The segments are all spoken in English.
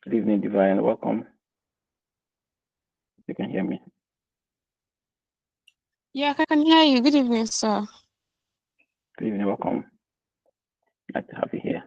Good evening, Divine. Welcome. You can hear me. Yeah, I can hear you. Good evening, sir. Good evening. Welcome. Glad to have you here.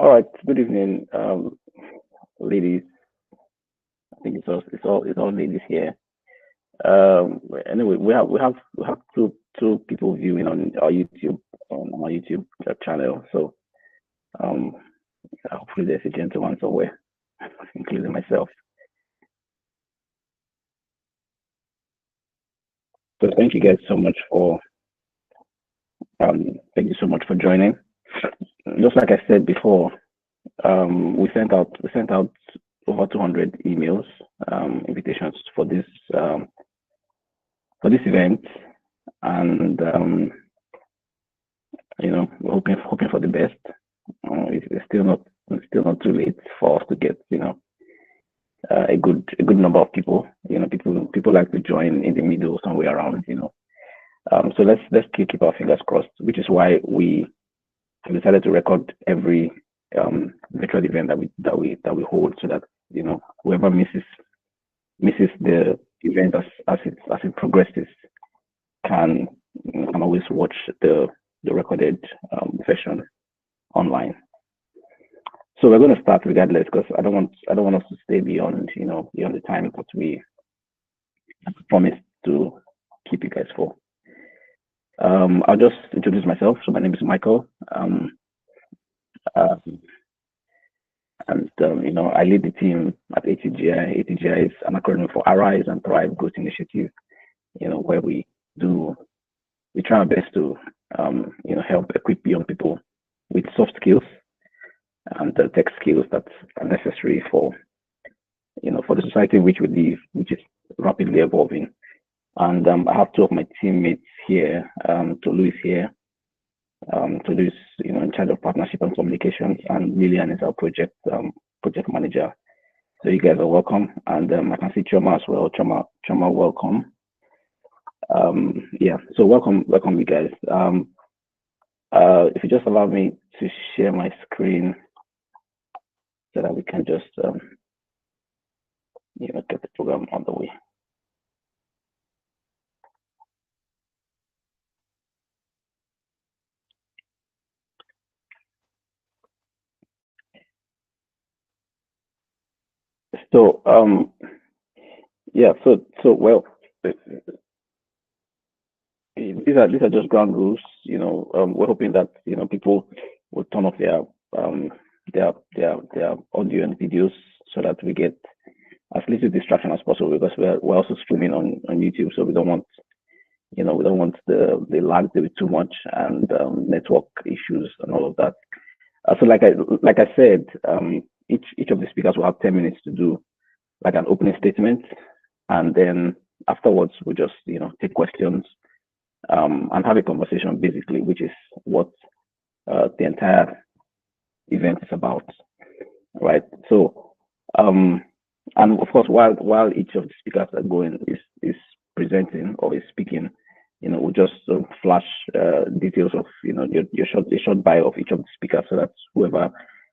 All right. Good evening, ladies. I think it's all ladies here. Anyway, we have two people viewing on our YouTube channel. So um, hopefully there's a gentleman somewhere, including myself. So thank you so much for joining. Just like I said before, we sent out over 200 emails, invitations um, for this event, and we're hoping for the best. It's still not too late for us to get a good number of people. People like to join in the middle somewhere around. So let's keep our fingers crossed, which is why we have decided to record every virtual event that we hold, so that whoever misses the event as it progresses can always watch the recorded version online. So we're going to start regardless, because I don't want us to stay beyond the time that we promised to keep you guys for. I'll just introduce myself. So my name is Michael, uh, and I lead the team at ATGI. ATGI is an acronym for Arise and Thrive Growth Initiative. Where we try our best to help equip young people with soft skills and the tech skills that are necessary for the society in which we live, which is rapidly evolving. And I have two of my teammates here. Tolu is here. Tolu is in charge of partnership and communications, and Lillian is our project manager. So you guys are welcome, and I can see Choma as well. Choma, welcome. So welcome you guys. If you just allow me to share my screen so that we can just get the program on the way. So well, these are just ground rules. We're hoping that people will turn off their audio and videos, so that we get as little distraction as possible, because we're also streaming on YouTube, so we don't want the lag to be too much, and network issues and all of that. So like I said, each of the speakers will have 10 minutes to do like an opening statement, and then afterwards we'll just take questions and have a conversation, basically, which is what the entire event is about, right? So and of course, while each of the speakers are going is presenting or is speaking, we'll just flash details of your short bio of each of the speakers, so that whoever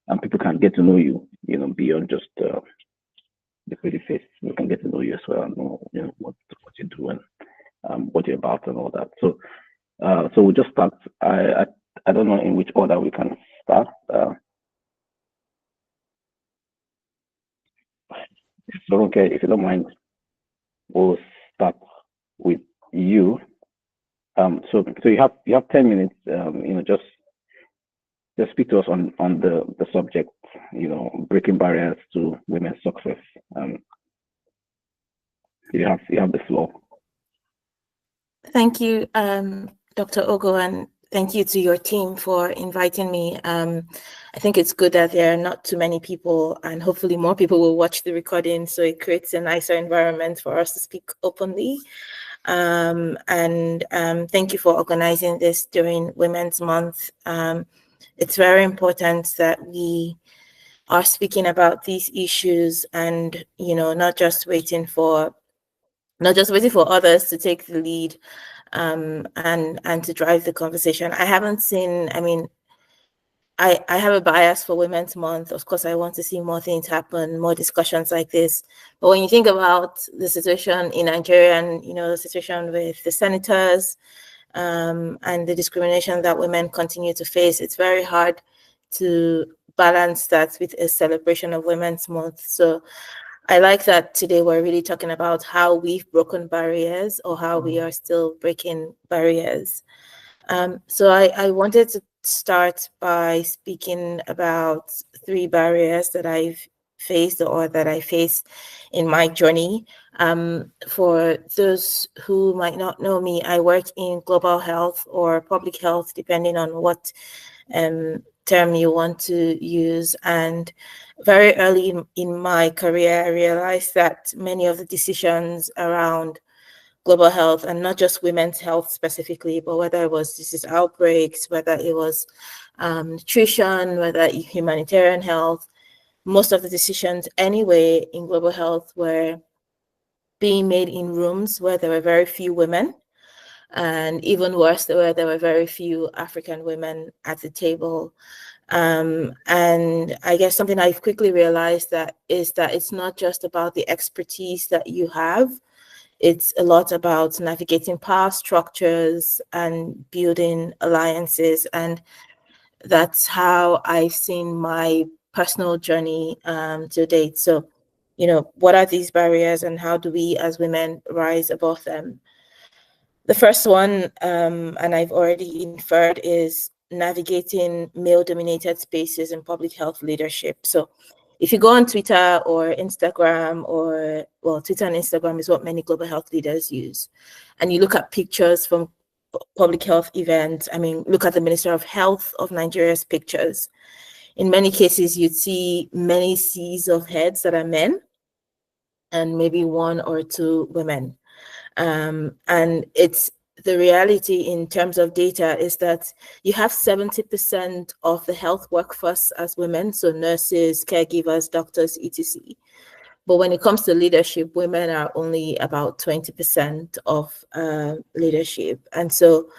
and people can get to know you, beyond just the pretty face. We can get to know you as well, and know what you do, and what you're about, and all that. So we'll just start. I don't know in which order we can start. So okay, if you don't mind, we'll start with you. So you have 10 minutes. Just speak to us on the subject. Breaking barriers to women's success. You have the floor. Thank you, Dr. Ogo, and thank you to your team for inviting me. I think it's good that there are not too many people, and hopefully more people will watch the recording, so it creates a nicer environment for us to speak openly. And thank you for organizing this during Women's Month. It's very important that we are speaking about these issues, and not just waiting for others to take the lead, and to drive the conversation. I haven't seen, I have a bias for Women's Month. Of course, I want to see more things happen, more discussions like this. But when you think about the situation in Nigeria, and the situation with the senators, and the discrimination that women continue to face, it's very hard to balance that with a celebration of Women's Month. So I like that today we're really talking about how we've broken barriers, or how we are still breaking barriers. So I wanted to start by speaking about 3 barriers that I've faced, or that I faced in my journey. For those who might not know me, I work in global health or public health, depending on what term you want to use. And very early in my career, I realized that many of the decisions around global health, and not just women's health specifically, but whether it was disease outbreaks, whether it was nutrition, whether humanitarian health, most of the decisions anyway in global health were being made in rooms where there were very few women. And even worse, there were very few African women at the table. And I guess something I've quickly realized is that it's not just about the expertise that you have. It's a lot about navigating power structures and building alliances. And that's how I've seen my personal journey to date. So, what are these barriers and how do we as women rise above them? The first one, and I've already inferred, is navigating male-dominated spaces in public health leadership. So if you go on Twitter or Instagram, Twitter and Instagram is what many global health leaders use, and you look at pictures from public health events, look at the Minister of Health of Nigeria's pictures. In many cases, you'd see many seas of heads that are men and maybe one or two women. And it's the reality in terms of data is that you have 70% of the health workforce as women, so nurses, caregivers, doctors, etc. But when it comes to leadership, women are only about 20% of leadership. And so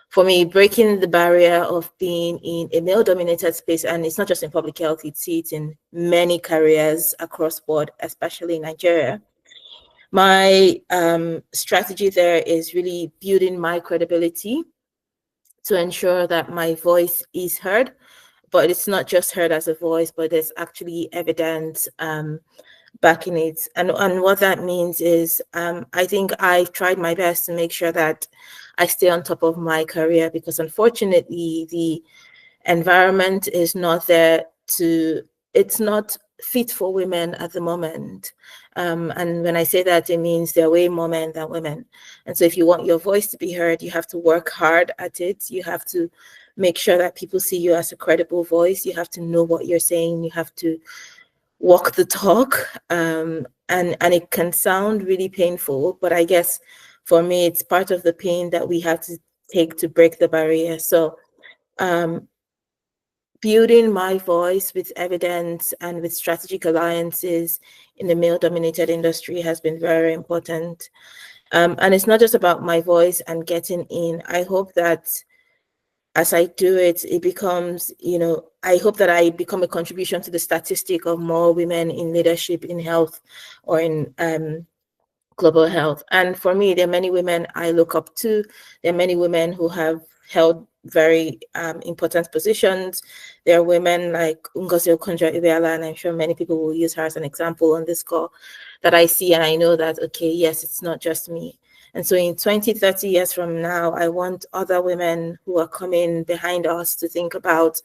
for me, breaking the barrier of being in a male-dominated space, and it's not just in public health, you see it in many careers across board, especially in Nigeria. My strategy there is really building my credibility to ensure that my voice is heard, but it's not just heard as a voice, but there's actually evidence backing it. And what that means is I think I've tried my best to make sure that I stay on top of my career, because unfortunately the environment is not there it's not fit for women at the moment. And when I say that, it means there are way more men than women. And so if you want your voice to be heard, you have to work hard at it. You have to make sure that people see you as a credible voice. You have to know what you're saying. You have to walk the talk. And it can sound really painful, but I guess for me, it's part of the pain that we have to take to break the barrier. So building my voice with evidence and with strategic alliances in the male-dominated industry has been very important. And it's not just about my voice and getting in. I hope that as I do it, it becomes, I hope that I become a contribution to the statistic of more women in leadership in health or in global health. And for me, there are many women I look up to. There are many women who have held very important positions. There are women like Ngozi Okonjo-Iweala, and I'm sure many people will use her as an example on this call, that I see and I know that, okay, yes, it's not just me. And so in 20, 30 years from now, I want other women who are coming behind us to think about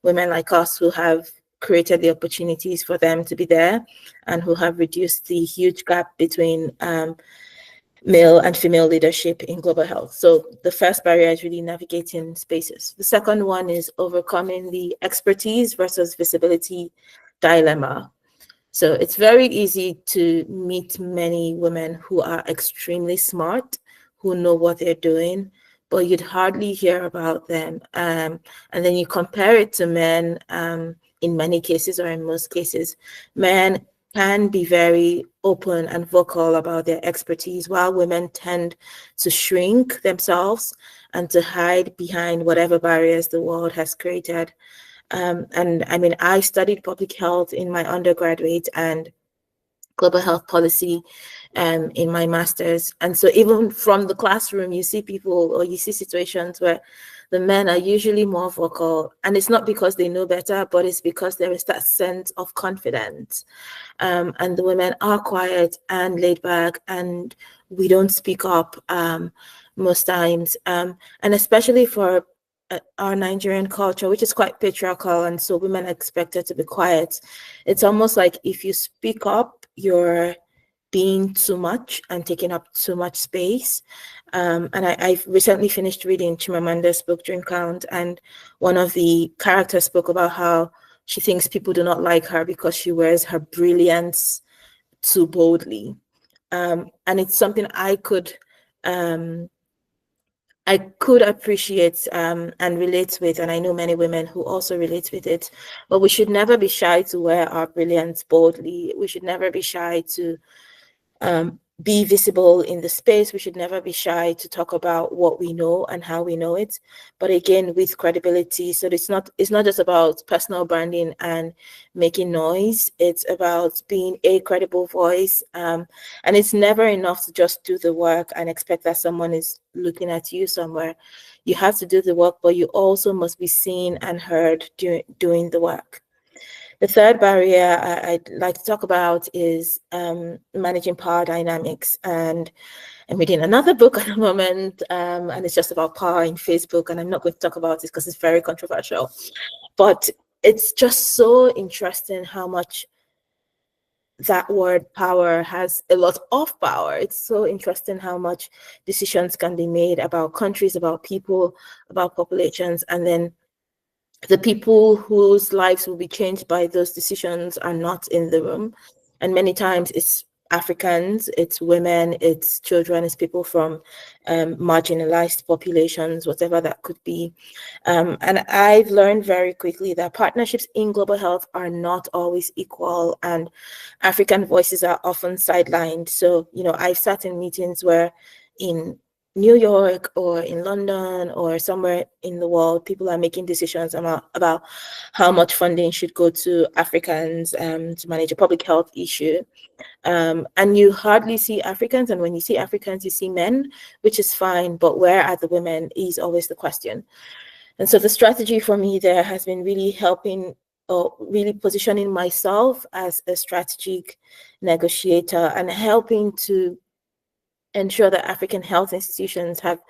women like us who have created the opportunities for them to be there and who have reduced the huge gap between male and female leadership in global health. So the first barrier is really navigating spaces. The second one is overcoming the expertise versus visibility dilemma. So it's very easy to meet many women who are extremely smart, who know what they're doing, but you'd hardly hear about them. And then you compare it to men, in many cases or in most cases, men can be very open and vocal about their expertise, while women tend to shrink themselves and to hide behind whatever barriers the world has created. And I studied public health in my undergraduate and global health policy in my master's. And so even from the classroom, you see people or you see situations where the men are usually more vocal, and it's not because they know better, but it's because there is that sense of confidence. And the women are quiet and laid back, and we don't speak up most times. And especially for our Nigerian culture, which is quite patriarchal, and so women are expected to be quiet. It's almost like if you speak up, you're being too much and taking up too much space. And I've recently finished reading Chimamanda's book, Dream Count, and one of the characters spoke about how she thinks people do not like her because she wears her brilliance too boldly. And it's something I could appreciate and relate with, and I know many women who also relate with it. But we should never be shy to wear our brilliance boldly. We should never be shy to be visible in the space. We should never be shy to talk about what we know and how we know it, but again with credibility. So it's not just about personal branding and making noise. It's about being a credible voice, and it's never enough to just do the work and expect that someone is looking at you somewhere. You have to do the work, but you also must be seen and heard doing the work. The third barrier I'd like to talk about is managing power dynamics. And I'm reading another book at the moment, and it's just about power in Facebook. And I'm not going to talk about this because it's very controversial. But it's just so interesting how much that word power has a lot of power. It's so interesting how much decisions can be made about countries, about people, about populations, and then the people whose lives will be changed by those decisions are not in the room. And many times it's Africans, it's women, it's children, it's people from marginalized populations, whatever that could be. And I've learned very quickly that partnerships in global health are not always equal, and African voices are often sidelined. So, I've sat in meetings where in New York or in London or somewhere in the world, people are making decisions about how much funding should go to Africans to manage a public health issue. And you hardly see Africans. And when you see Africans, you see men, which is fine. But where are the women is always the question. And so the strategy for me there has been really helping or really positioning myself as a strategic negotiator and helping to ensure that African health institutions have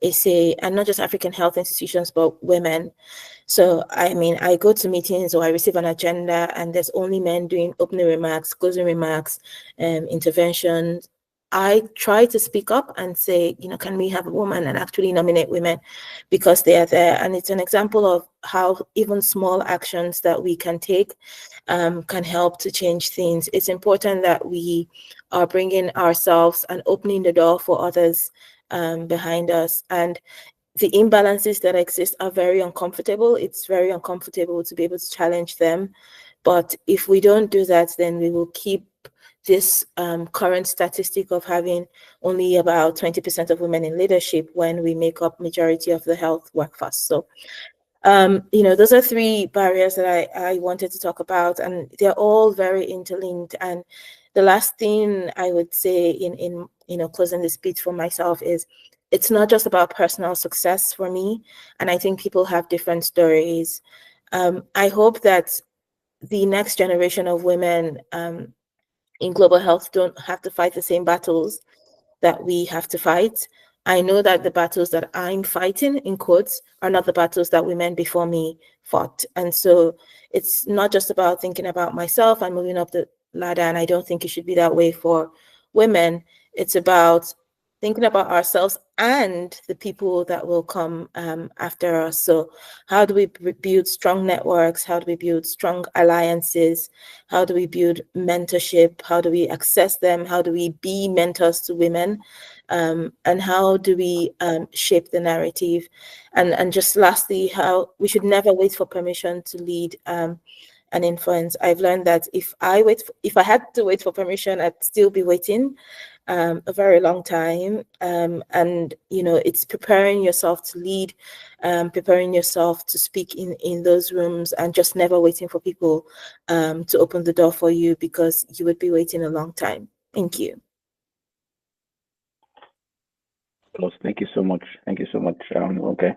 a say, and not just African health institutions, but women. So, I go to meetings or I receive an agenda and there's only men doing opening remarks, closing remarks, interventions. I try to speak up and say, can we have a woman and actually nominate women because they are there? And it's an example of how even small actions that we can take can help to change things. It's important that we are bringing ourselves and opening the door for others behind us. And the imbalances that exist are very uncomfortable. It's very uncomfortable to be able to challenge them. But if we don't do that, then we will keep this current statistic of having only about 20% of women in leadership when we make up majority of the health workforce. So, those are three barriers that I wanted to talk about, and they're all very interlinked. And the last thing I would say in closing this speech for myself is it's not just about personal success for me. And I think people have different stories. I hope that the next generation of women in global health don't have to fight the same battles that we have to fight. I know that the battles that I'm fighting, in quotes, are not the battles that women before me fought. And so it's not just about thinking about myself and moving up the ladder. And I don't think it should be that way for women. It's about thinking about ourselves and the people that will come after us. So how do we build strong networks? How do we build strong alliances? How do we build mentorship? How do we access them? How do we be mentors to women? And how do we shape the narrative? And just lastly, how we should never wait for permission to lead and influence. I've learned that if I had to wait for permission, I'd still be waiting a very long time. And it's preparing yourself to lead, preparing yourself to speak in those rooms, and just never waiting for people to open the door for you, because you would be waiting a long time. Thank you. Thank you so much. Thank you so much. Okay,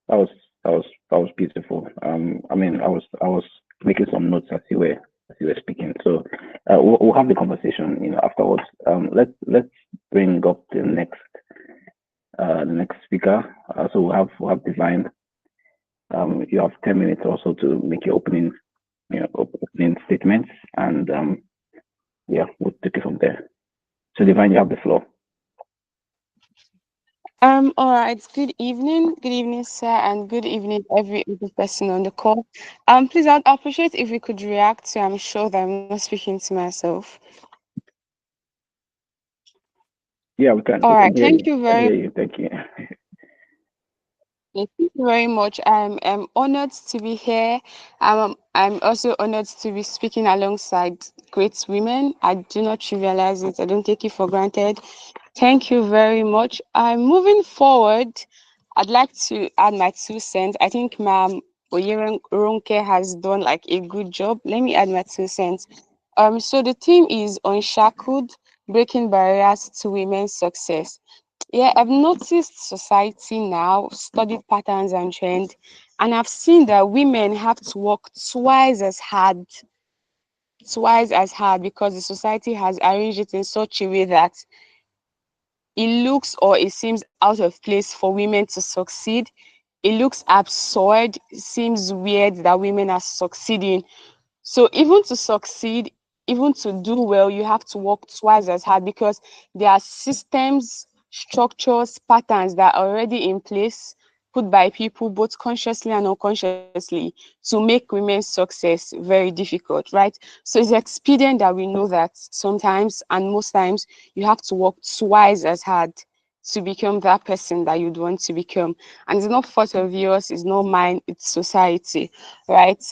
that was beautiful. I was making some notes as you were speaking. So we'll have the conversation, afterwards. Let's bring up the next speaker. So we'll have Divine. You have 10 minutes also to make your opening statements, and we'll take it from there. So Divine, you have the floor. All right. Good evening, sir, and good evening, every other person on the call. Please, I'd appreciate if we could react to. I'm sure that I'm not speaking to myself. Yeah, we can. All We right. can hear Thank you. you very. Thank you. Thank you very much. I'm honored to be here. I'm also honored to be speaking alongside great women. I do not trivialize it. I don't take it for granted. Thank you very much. Moving forward, I'd like to add my 2 cents. I think Ma'am Ronke has done like a good job. Let me add my 2 cents. So the theme is Unshackled, Breaking Barriers to Women's Success. Yeah, I've noticed society now, studied patterns and trends, and I've seen that women have to work twice as hard because the society has arranged it in such a way that it looks or it seems out of place for women to succeed. It looks absurd, it seems weird that women are succeeding. So even to succeed, even to do well, you have to work twice as hard because there are systems, structures, patterns that are already in place, put by people both consciously and unconsciously, to make women's success very difficult, right? So it's expedient that we know that sometimes and most times you have to work twice as hard to become that person that you'd want to become. And it's not fault of yours, it's not mine, it's society, right?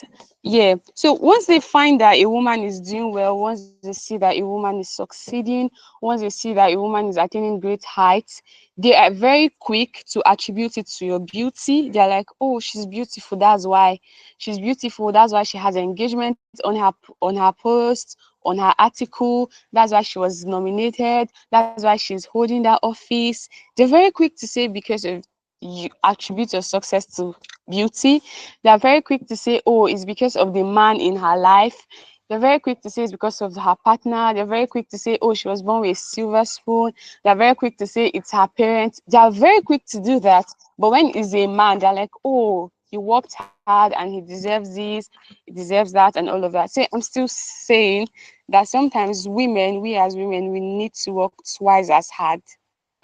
Yeah. So once they find that a woman is doing well, once they see that a woman is succeeding, once they see that a woman is attaining great heights, they are very quick to attribute it to your beauty. They're like, oh, she's beautiful. That's why she's beautiful. That's why she has engagement on her post, on her article. That's why she was nominated. That's why she's holding that office. They're very quick to say because of you attribute your success to beauty. They are very quick to say, oh, it's because of the man in her life. They're very quick to say it's because of her partner. They're very quick to say, oh, she was born with a silver spoon. They're very quick to say it's her parents. They are very quick to do that. But when it's a man, they're like, oh, he worked hard and he deserves this, he deserves that, and all of that. So I'm still saying that sometimes women, we as women, we need to work twice as hard.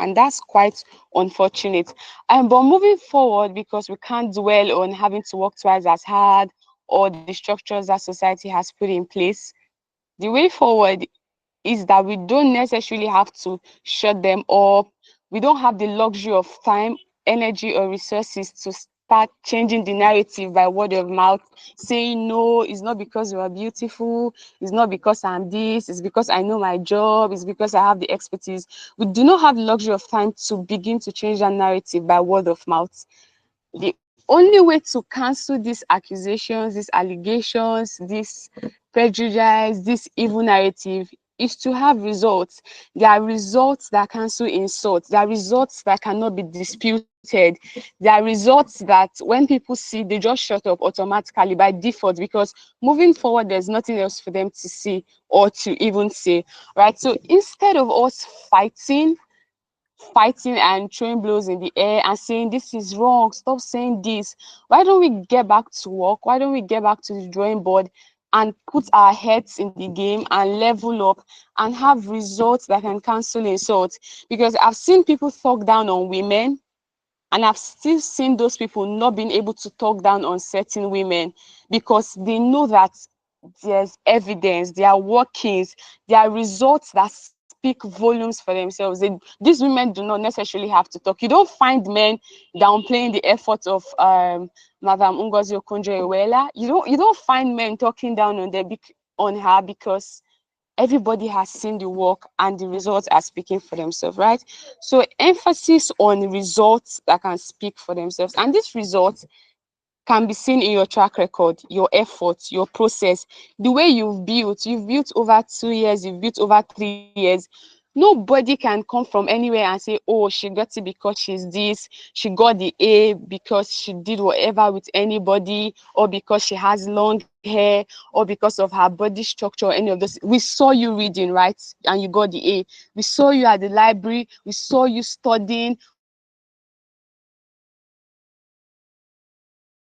And that's quite unfortunate. But moving forward, because we can't dwell on having to work twice as hard or the structures that society has put in place, the way forward is that we don't necessarily have to shut them up. We don't have the luxury of time, energy, or resources to start changing the narrative by word of mouth, saying, no, it's not because you are beautiful, it's not because I'm this, it's because I know my job, it's because I have the expertise. We do not have the luxury of time to begin to change that narrative by word of mouth. The only way to cancel these accusations, these allegations, this prejudice, this evil narrative is to have results. There are results that cancel insults. There are results that cannot be disputed. There are results that when people see, they just shut up automatically by default because moving forward, there's nothing else for them to see or to even say, right? So instead of us fighting and throwing blows in the air and saying this is wrong, stop saying this, why don't we get back to work, why don't we get back to the drawing board and put our heads in the game and level up and have results that can cancel insults? Because I've seen people talk down on women, and I've still seen those people not being able to talk down on certain women because they know that there's evidence, there are workings, there are results that speak volumes for themselves. These women do not necessarily have to talk. You don't find men downplaying the efforts of Madam Ngozi Okonjo-Iweala. You don't find men talking down on on her because everybody has seen the work and the results are speaking for themselves, right? So emphasis on results that can speak for themselves, and these results can be seen in your track record, your efforts, your process, the way you've built over 2 years, you've built over 3 years. Nobody can come from anywhere and say, oh, she got it because she's this, she got the A because she did whatever with anybody, or because she has long hair, or because of her body structure, or any of those. We saw you reading, right? And you got the A. We saw you at the library, we saw you studying, we saw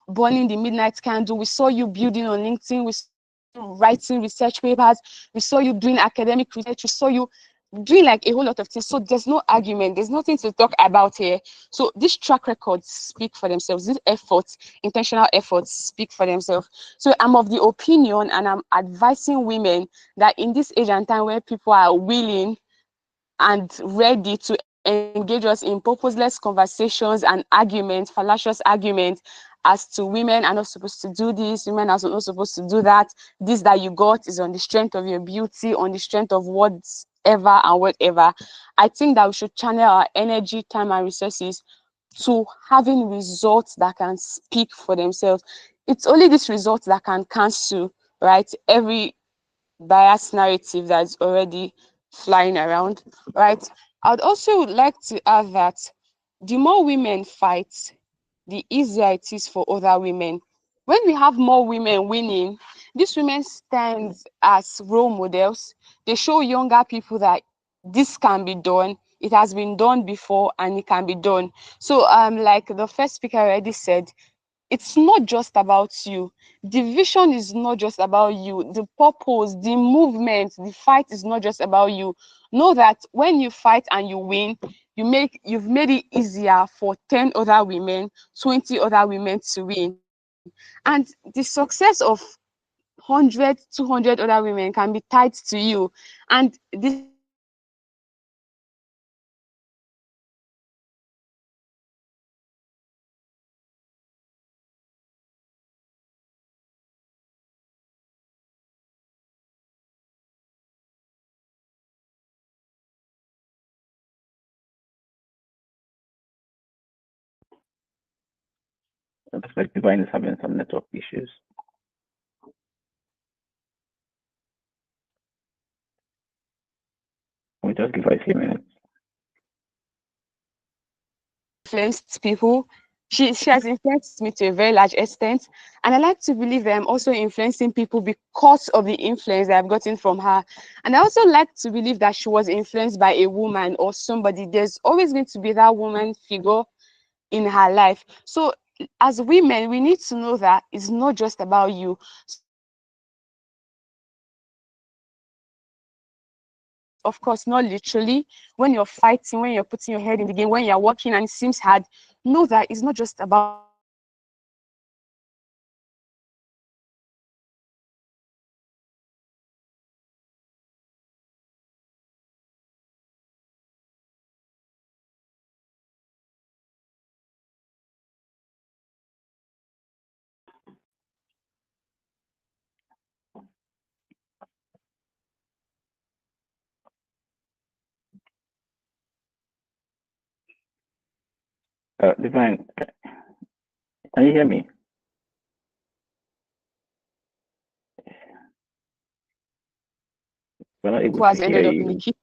you burning the midnight candle. We saw you building on LinkedIn. We saw you writing research papers. We saw you doing academic research. We saw you doing like a whole lot of things. So there's no argument. There's nothing to talk about here. So these track records speak for themselves. These efforts, intentional efforts, speak for themselves. So I'm of the opinion, and I'm advising women that in this age and time where people are willing and ready to engage us in purposeless conversations and arguments, fallacious arguments, as to women are not supposed to do this, women are not supposed to do that. This that you got is on the strength of your beauty, on the strength of whatever and whatever. I think that we should channel our energy, time, and resources to having results that can speak for themselves. It's only these results that can cancel, right, every biased narrative that's already flying around, right? I'd also like to add that the more women fight, the easier it is for other women. When we have more women winning, these women stand as role models. They show younger people that this can be done. It has been done before and it can be done. So like the first speaker already said, it's not just about you. The vision is not just about you. The purpose, the movement, the fight is not just about you. Know that when you fight and you win, you've made it easier for 10 other women, 20 other women to win. And the success of 100, 200 other women can be tied to you. And the success of It looks like Divine is having some network issues. We just give her a few minutes. influenced people. She has influenced me to a very large extent. And I like to believe that I'm also influencing people because of the influence that I've gotten from her. And I also like to believe that she was influenced by a woman or somebody. There's always going to be that woman figure in her life. So as women, we need to know that it's not just about you. Of course, not literally. When you're fighting, when you're putting your head in the game, when you're working and it seems hard, know that it's not just about Divine, can you hear me? We're not able who to has hear ended up in the you. kitchen.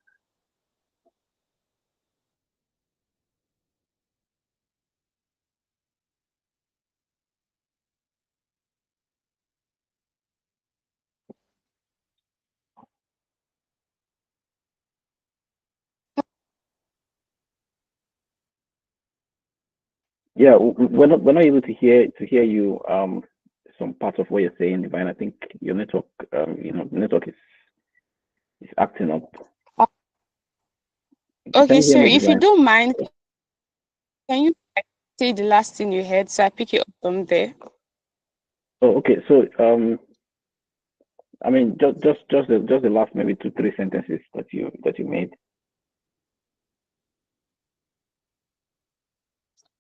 Yeah, we're not able to hear you. Some parts of what you're saying, Divine. I think your network, network is acting up. Can Okay, you hear so me, if you Divine? don't mind, can you say the last thing you heard so I pick it up from there? Oh, okay. So, I mean, just the last maybe two, three sentences that you made.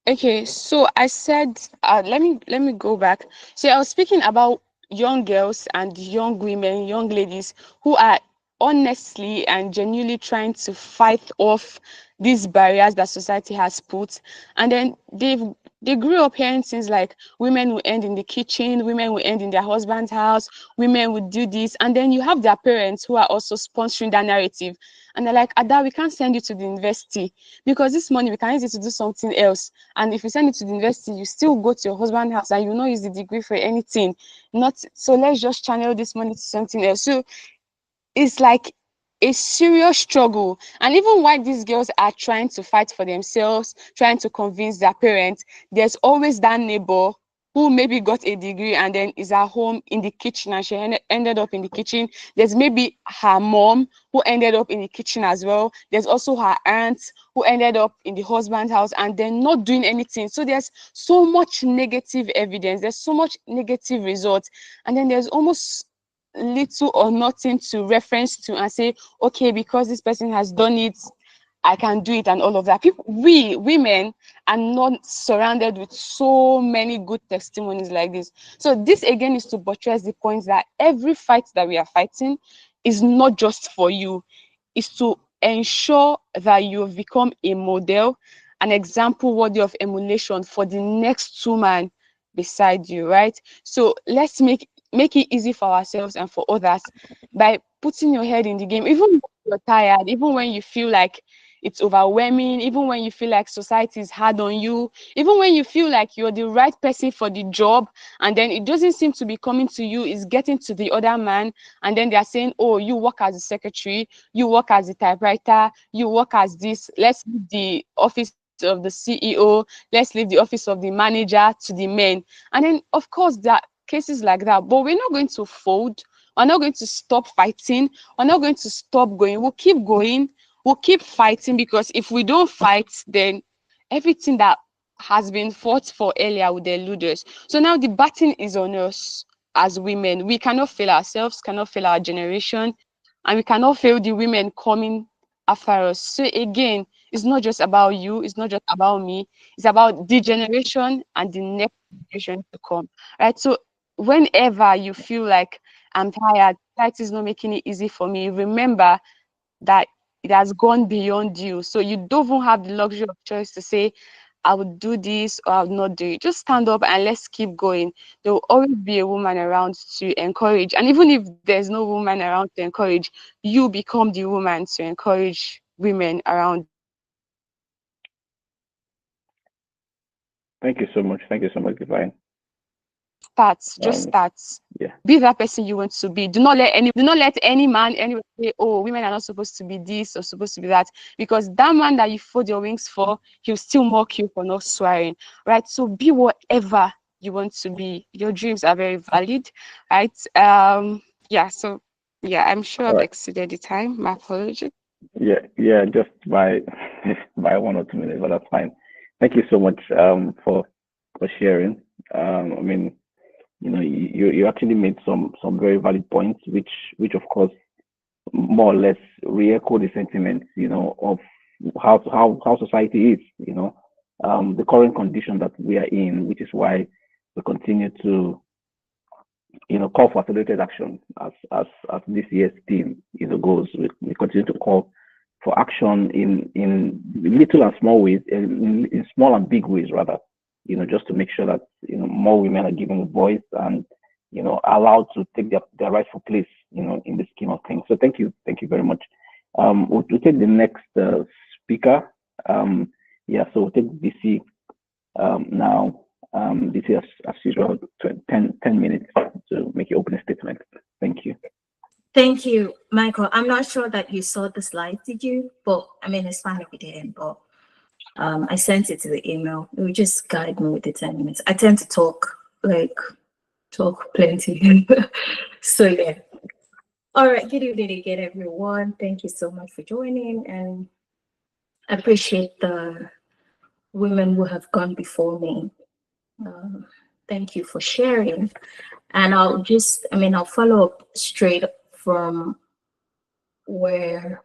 Okay, so I said, let me go back. So I was speaking about young girls and young women, young ladies who are honestly and genuinely trying to fight off these barriers that society has put. And then they grew up hearing things like women will end in the kitchen, women will end in their husband's house, women will do this. And then you have their parents who are also sponsoring that narrative. And they're like, Ada, we can't send you to the university because this money we can use it to do something else. And if you send it to the university, you still go to your husband's house and you will not use the degree for anything. Not so let's just channel this money to something else. So it's like a serious struggle. And even while these girls are trying to fight for themselves, trying to convince their parents, there's always that neighbor who maybe got a degree and then is at home in the kitchen and she ended up in the kitchen. There's maybe her mom who ended up in the kitchen as well. There's also her aunt who ended up in the husband's house and then not doing anything. So there's so much negative evidence. There's so much negative results. And then there's almost little or nothing to reference to and say, okay, because this person has done it, I can do it and all of that. People, we women are not surrounded with so many good testimonies like this. So this again is to buttress the point that every fight that we are fighting is not just for you. It's to ensure that you've become a model, an example worthy of emulation for the next woman beside you, right? So let's make it easy for ourselves and for others by putting your head in the game, even when you're tired, even when you feel like it's overwhelming, even when you feel like society is hard on you, even when you feel like you're the right person for the job and then it doesn't seem to be coming to you, it's getting to the other man, and then they're saying, oh, you work as a secretary, you work as a typewriter, you work as this, let's leave the office of the CEO, let's leave the office of the manager to the men. And then of course there are cases like that, but we're not going to fold, we're not going to stop fighting, we're not going to stop going, we'll keep going, we'll keep fighting, because if we don't fight, then everything that has been fought for earlier would elude us. So now the baton is on us as women. We cannot fail ourselves, cannot fail our generation, and we cannot fail the women coming after us. So again, it's not just about you, it's not just about me, it's about the generation and the next generation to come. Right? So whenever you feel like I'm tired, that is not making it easy for me, remember that it has gone beyond you. So you don't even have the luxury of choice to say, I would do this or I would not do it. Just stand up and let's keep going. There will always be a woman around to encourage. And even if there's no woman around to encourage, you become the woman to encourage women around you. Thank you so much. Thank you so much, Divine. Just Um, start. yeah, Be that person you want to be. Do not let any man anywhere say, oh, women are not supposed to be this or supposed to be that. Because that man that you fold your wings for, he'll still mock you for not swearing. Right? So be whatever you want to be. Your dreams are very valid. Right? Yeah, so yeah, I'm sure all I've right. exceeded the time. My apologies. Yeah, just by by 1 or 2 minutes, but that's fine. Thank you so much for sharing. I mean, you actually made some very valid points, which of course more or less re-echo the sentiments, of how society is, the current condition that we are in, which is why we continue to, call for accelerated action as this year's theme, goes. We continue to call for action in little and small ways, in small and big ways rather, just to make sure that more women are given a voice and allowed to take their rightful place, in the scheme of things. So thank you very much. We'll take the next speaker. Yeah, so we'll take BC now. BC as usual, 10 minutes to make your opening statement. Thank you. Thank you, Michael. I'm not sure that you saw the slide, did you? But I mean, it's fine if you didn't, but I sent it to the email. It would just guide me with the 10 minutes. I tend to talk plenty. So yeah. All right, good evening again, everyone. Thank you so much for joining, and I appreciate the women who have gone before me. Thank you for sharing. And I'll follow up straight from where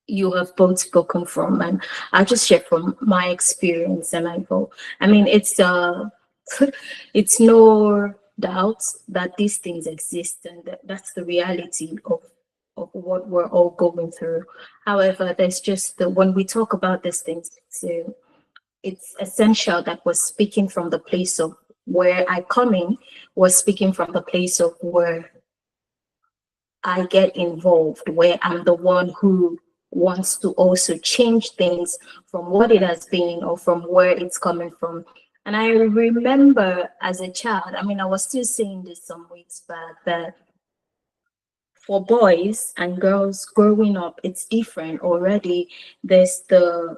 you have both spoken from, and I'll just share from my experience. And it's it's no doubt that these things exist, and that's the reality of what we're all going through. However, there's just when we talk about these things, it's essential that we're speaking from the place of where I come in, we're speaking from the place of where I get involved, where I'm the one who wants to also change things from what it has been or from where it's coming from. And I remember as a child, I was still saying this some weeks back, that for boys and girls growing up, it's different already. There's the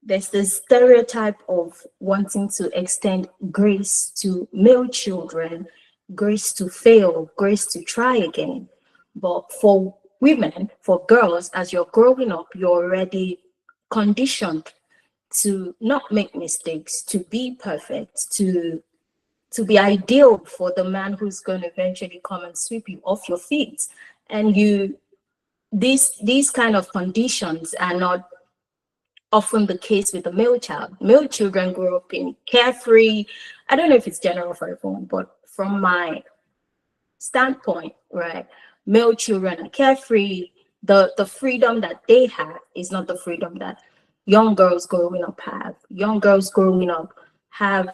stereotype of wanting to extend grace to male children, grace to fail, grace to try again. But for women, for girls, as you're growing up, you're already conditioned to not make mistakes, to be perfect, to be ideal for the man who's going to eventually come and sweep you off your feet. And these kind of conditions are not often the case with the male child. Male children grow up in carefree. I don't know if it's general for everyone, but from my standpoint, right, male children are carefree. The freedom that they have is not the freedom that young girls growing up have. Young girls growing up have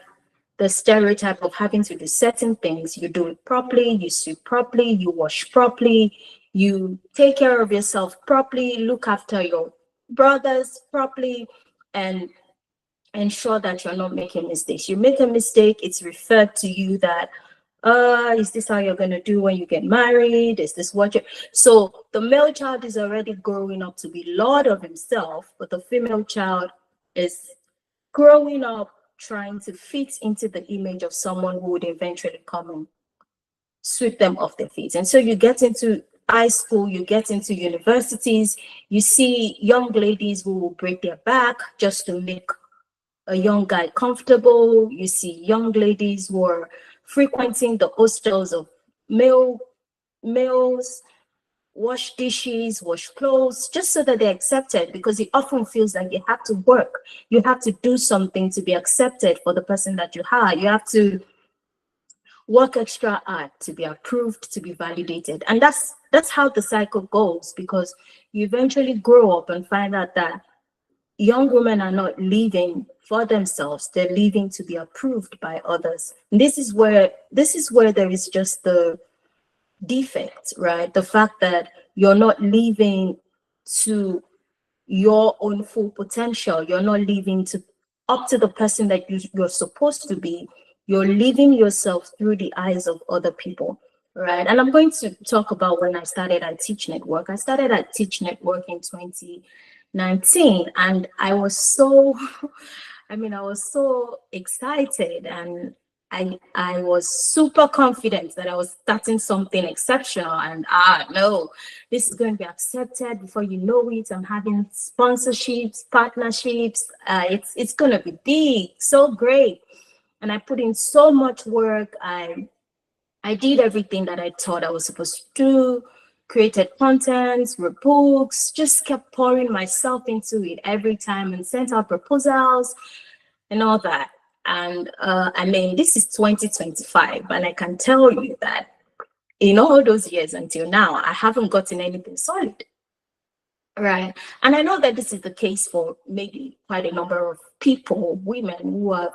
the stereotype of having to do certain things. You do it properly, you sweep properly, you wash properly, you take care of yourself properly, look after your brothers properly, and ensure that you're not making mistakes. You make a mistake, it's referred to you that, is this how you're going to do when you get married? Is this what you So the male child is already growing up to be lord of himself, but the female child is growing up trying to fit into the image of someone who would eventually come and sweep them off their feet. And so you get into high school, you get into universities, you see young ladies who will break their back just to make a young guy comfortable. You see young ladies who are frequenting the hostels of males, wash dishes, wash clothes, just so that they're accepted, because it often feels like you have to work. You have to do something to be accepted for the person that you are. You have to work extra hard to be approved, to be validated. And that's how the cycle goes, because you eventually grow up and find out that young women are not living for themselves, they're living to be approved by others. And this is where there is just the defect, right? The fact that you're not living to your own full potential. You're not living to up to the person that you're supposed to be. You're living yourself through the eyes of other people, right? And I'm going to talk about when I started at Teach Network. I started at Teach Network in 2019, and I was so I was so excited, and I was super confident that I was starting something exceptional, and no, this is going to be accepted before you know it. I'm having sponsorships, partnerships. It's going to be big, so great. And I put in so much work. I did everything that I thought I was supposed to do, created content, wrote books, just kept pouring myself into it every time and sent out proposals and all that. And this is 2025, and I can tell you that in all those years until now, I haven't gotten anything solid, right? And I know that this is the case for maybe quite a number of people, women who have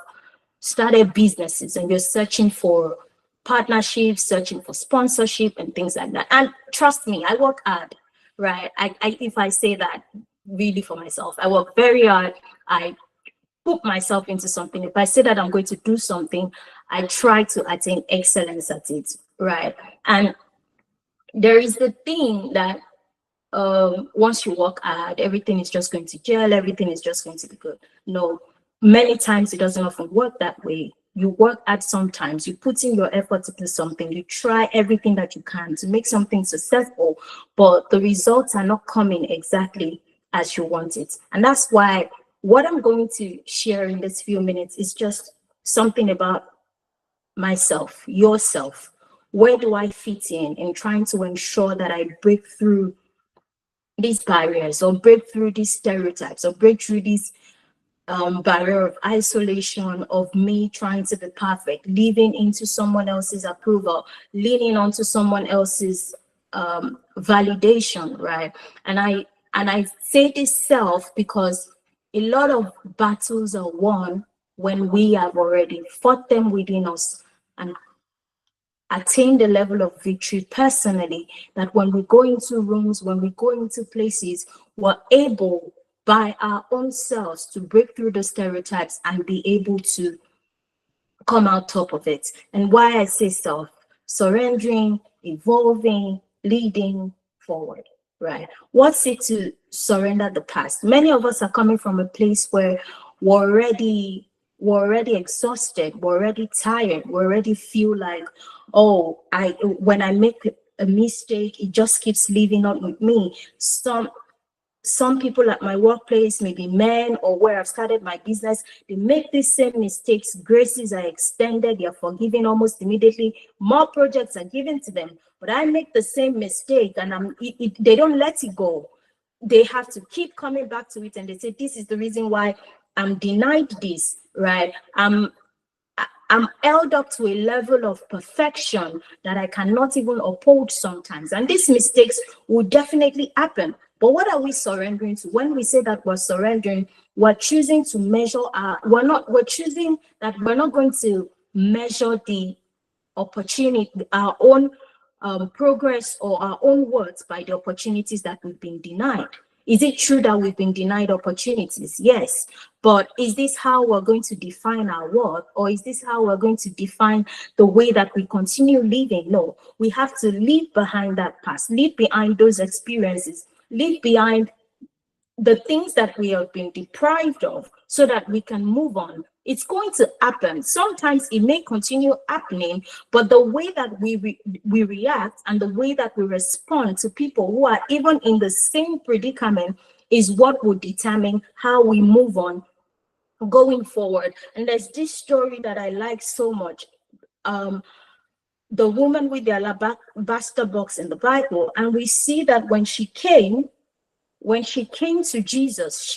started businesses, and you're searching for partnerships, searching for sponsorship and things like that. And trust me, I work hard, right? If I say that really for myself, I work very hard. I put myself into something. If I say that I'm going to do something, I try to attain excellence at it, right? And there is the thing that once you work hard, everything is just going to gel, everything is just going to be good. No, many times it doesn't often work that way. You work hard sometimes, you put in your effort to do something, you try everything that you can to make something successful, but the results are not coming exactly as you want it. And that's why what I'm going to share in this few minutes is just something about myself, yourself. Where do I fit in trying to ensure that I break through these barriers, or break through these stereotypes, or break through this barrier of isolation, of me trying to be perfect, living into someone else's approval, leaning onto someone else's validation, right? And I say this self because a lot of battles are won when we have already fought them within us and attain the level of victory personally, that when we go into rooms, when we go into places, we're able by our own selves to break through the stereotypes and be able to come out top of it. And why I say self, surrendering, evolving, leading forward, right? What's it to surrender the past? Many of us are coming from a place where we're already exhausted, we're already tired, we already feel like, oh, when I make a mistake, it just keeps living on with me. Some people at my workplace, maybe men, or where I've started my business, they make these same mistakes. Graces are extended, they're forgiven almost immediately. More projects are given to them. but I make the same mistake and they don't let it go. They have to keep coming back to it, and they say, this is the reason why I'm denied this, right? I'm held up to a level of perfection that I cannot even uphold sometimes. And these mistakes will definitely happen. But what are we surrendering to? When we say that we're surrendering, we're choosing to measure we're choosing that we're not going to measure the opportunity, our own progress or our own worth by the opportunities that we've been denied. Is it true that we've been denied opportunities? Yes. But is this how we're going to define our worth? Or is this how we're going to define the way that we continue living? No, we have to leave behind that past, leave behind those experiences, leave behind the things that we have been deprived of so that we can move on. It's going to happen. Sometimes it may continue happening, but the way that we react and the way that we respond to people who are even in the same predicament is what will determine how we move on going forward. And there's this story that I like so much. The woman with the alabaster box in the Bible, and we see that when she came to Jesus,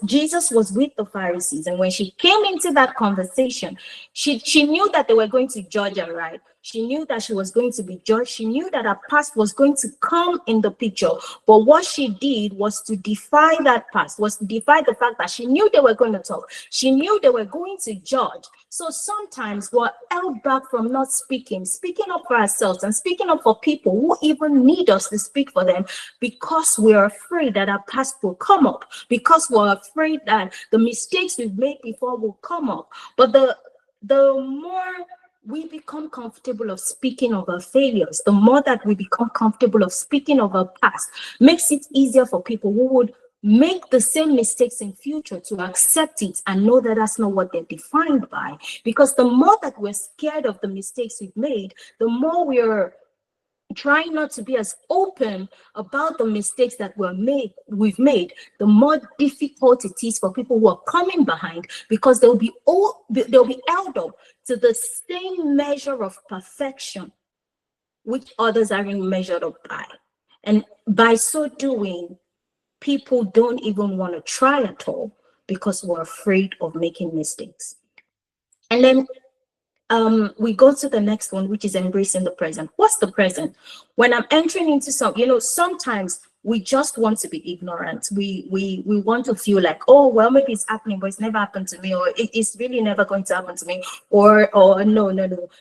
Jesus was with the Pharisees. And when she came into that conversation, she knew that they were going to judge her, right? She knew that she was going to be judged. She knew that her past was going to come in the picture. But what she did was to defy that past, was to defy the fact that she knew they were going to talk. She knew they were going to judge. So sometimes we're held back from not speaking up for ourselves and speaking up for people who even need us to speak for them, because we're afraid that our past will come up, because we're afraid that the mistakes we've made before will come up. But the more we become comfortable of speaking of our failures, the more that we become comfortable of speaking of our past, makes it easier for people who would make the same mistakes in future to accept it and know that that's not what they're defined by. Because the more that we're scared of the mistakes we've made, the more we're trying not to be as open about the mistakes that we've made, the more difficult it is for people who are coming behind, because they'll be held up to the same measure of perfection which others aren't measured up by. And by so doing, people don't even want to try at all because we're afraid of making mistakes. And then we go to the next one, which is embracing the present. What's the present? When I'm entering into sometimes we just want to be ignorant. We want to feel like, oh, well, maybe it's happening, but it's never happened to me, or it's really never going to happen to me, or no,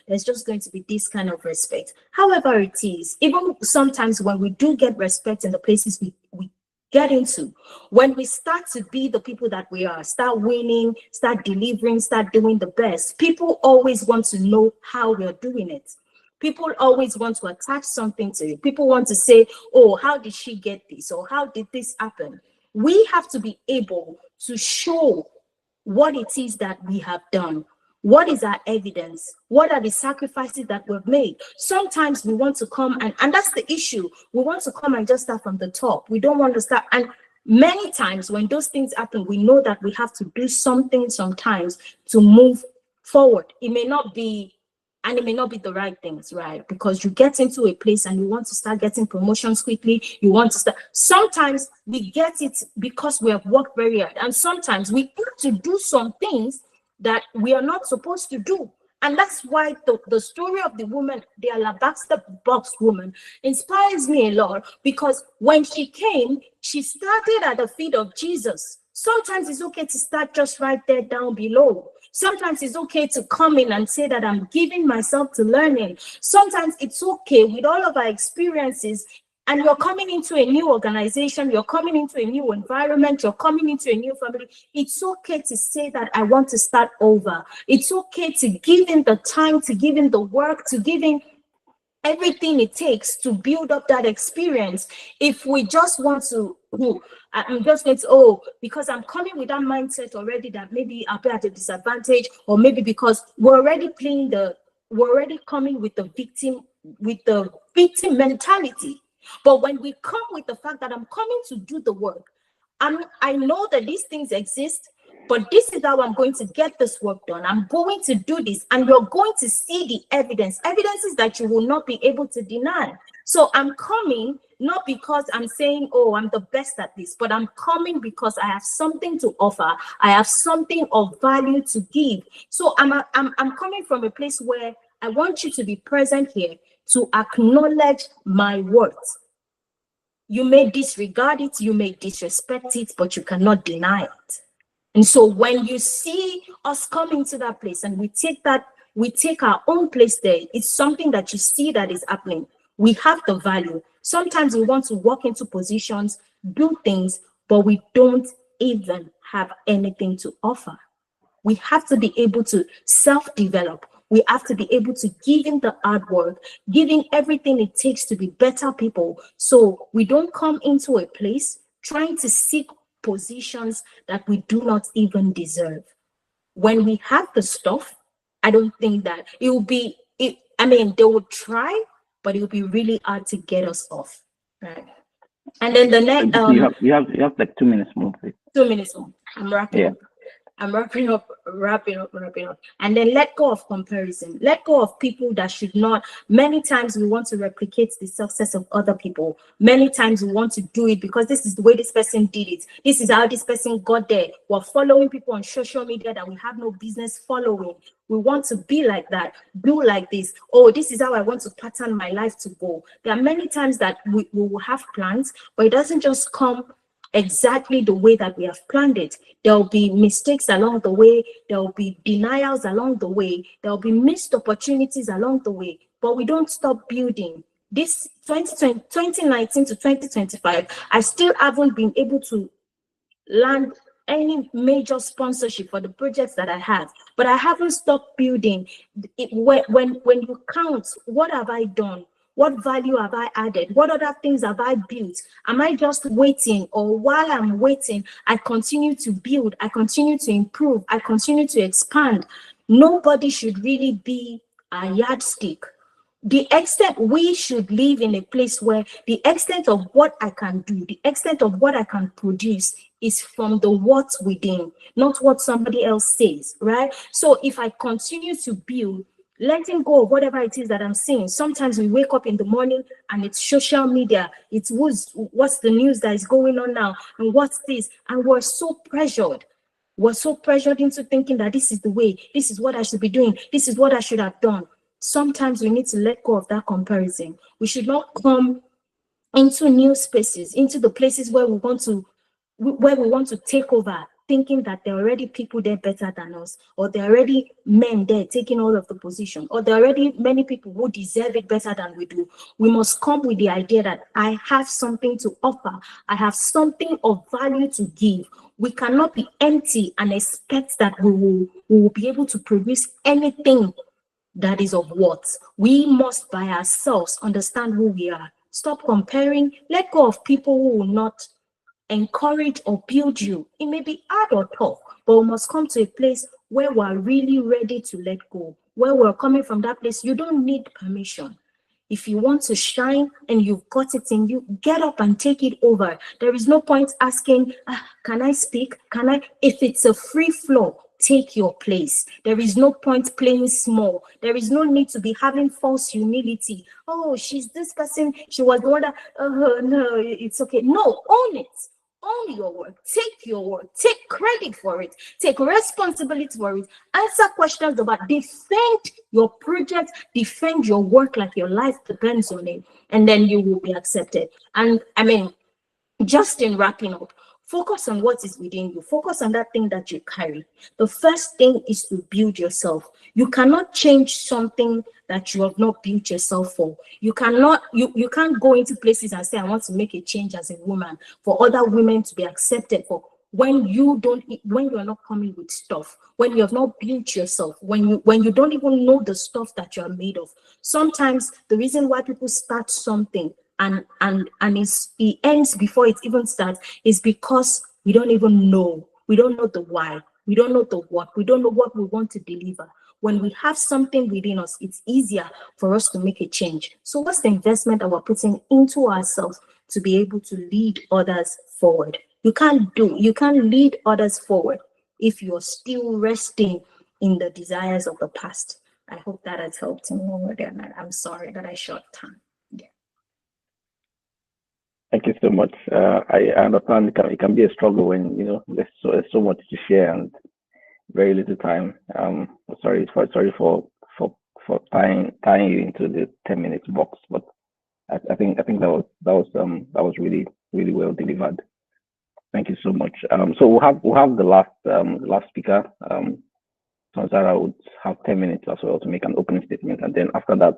there's just going to be this kind of respect. However it is, even sometimes when we do get respect in the places we get into, when we start to be the people that we are, start winning, start delivering, start doing the best, people always want to know how we're doing it. People always want to attach something to it. People want to say, oh, how did she get this? Or how did this happen? We have to be able to show what it is that we have done. What is our evidence? What are the sacrifices that we've made? Sometimes we want to come, and that's the issue. We want to come and just start from the top. We don't want to start. And many times when those things happen, we know that we have to do something sometimes to move forward. It may not be the right things, right? Because you get into a place and you want to start getting promotions quickly. You want to start. Sometimes we get it because we have worked very hard. And sometimes we have to do some things that we are not supposed to do. And that's why the story of the woman, the alabaster box woman, inspires me a lot, because when she came, she started at the feet of Jesus. Sometimes it's okay to start just right there down below. Sometimes it's okay to come in and say that I'm giving myself to learning. Sometimes it's okay with all of our experiences, and you're coming into a new organization, you're coming into a new environment, you're coming into a new family. It's okay to say that I want to start over. It's okay to give in the time, to give in the work, to give in everything it takes to build up that experience. If we just want to, I'm just going to, because I'm coming with that mindset already that maybe I'll be at a disadvantage, or maybe because we're already coming with the victim mentality. But when we come with the fact that I'm coming to do the work, I know that these things exist, but this is how I'm going to get this work done. I'm going to do this, and you're going to see the evidences that you will not be able to deny. So I'm coming not because I'm saying, oh, I'm the best at this, but I'm coming because I have something to offer. I have something of value to give. So I'm coming from a place where I want you to be present here to acknowledge my worth. You may disregard it, you may disrespect it, but you cannot deny it. And so when you see us coming to that place and we take our own place there, it's something that you see that is happening. We have the value. Sometimes we want to walk into positions, do things, but we don't even have anything to offer. We have to be able to self-develop. We have to be able to give in the hard work, giving everything it takes to be better people. So we don't come into a place trying to seek positions that we do not even deserve. When we have the stuff, I don't think that it will be, I mean, they will try, but it will be really hard to get us off. Right. And then the next you have like 2 minutes more, please. 2 minutes more. I'm wrapping up. I'm wrapping up. And then let go of comparison. Let go of people that should not. Many times we want to replicate the success of other people. Many times we want to do it because this is the way this person did it. This is how this person got there. We're following people on social media that we have no business following. We want to be like that, do like this. Oh, this is how I want to pattern my life to go. There are many times that we will have plans, but it doesn't just come exactly the way that we have planned it. There will be mistakes along the way. There will be denials along the way. There will be missed opportunities along the way. But we don't stop building. This 2019 to 2025, I still haven't been able to land any major sponsorship for the projects that I have, but I haven't stopped building. When you count, what have I done? What value have I added? What other things have I built? Am I just waiting? Or while I'm waiting, I continue to build, I continue to improve, I continue to expand? Nobody should really be a yardstick. The extent we should live in a place where the extent of what I can do, the extent of what I can produce is from the what within, not what somebody else says, right? So if I continue to build, letting go of whatever it is that I'm seeing. Sometimes we wake up in the morning and it's social media. It's what's the news that is going on now and what's this? And we're so pressured. We're so pressured into thinking that this is the way, this is what I should be doing, this is what I should have done. Sometimes we need to let go of that comparison. We should not come into new spaces, into the places where we want to take over, thinking that there are already people there better than us, or there are already men there taking all of the position, or there are already many people who deserve it better than we do. We must come with the idea that I have something to offer. I have something of value to give. We cannot be empty and expect that we will be able to produce anything that is of worth. We must by ourselves understand who we are. Stop comparing. Let go of people who will not encourage or build you. It may be hard or tough, but we must come to a place where we're really ready to let go. Where we're coming from that place, you don't need permission. If you want to shine and you've got it in you, get up and take it over. There is no point asking, can I speak? Can I? If it's a free flow, take your place. There is no point playing small. There is no need to be having false humility. Oh, she's this person. She was the one that, no, it's okay. No, own it. Own your work. Take your work. Take credit for it. Take responsibility for it. Answer questions about, defend your project, defend your work like your life depends on it, and then you will be accepted. And I mean, just in wrapping up, focus on what is within you. Focus on that thing that you carry. The first thing is to build yourself. You cannot change something that you have not built yourself for. You cannot, you can't go into places and say, I want to make a change as a woman for other women to be accepted for, when you are not coming with stuff, when you have not built yourself, when you don't even know the stuff that you are made of. Sometimes the reason why people start something and it ends before it even starts is because we don't even know. We don't know the why. We don't know the what. We don't know what we want to deliver. When we have something within us, it's easier for us to make a change. So what's the investment that we're putting into ourselves to be able to lead others forward? You can't lead others forward if you're still resting in the desires of the past. I hope that has helped him already, and I'm sorry that I short time. Yeah. Thank you so much. I understand it can be a struggle when there's so much to share and very little time. Sorry for tying you into the 10 minutes box, but I think that was really well delivered. Thank you so much. So we'll have the last speaker. Zara would have 10 minutes as well to make an opening statement, and then after that,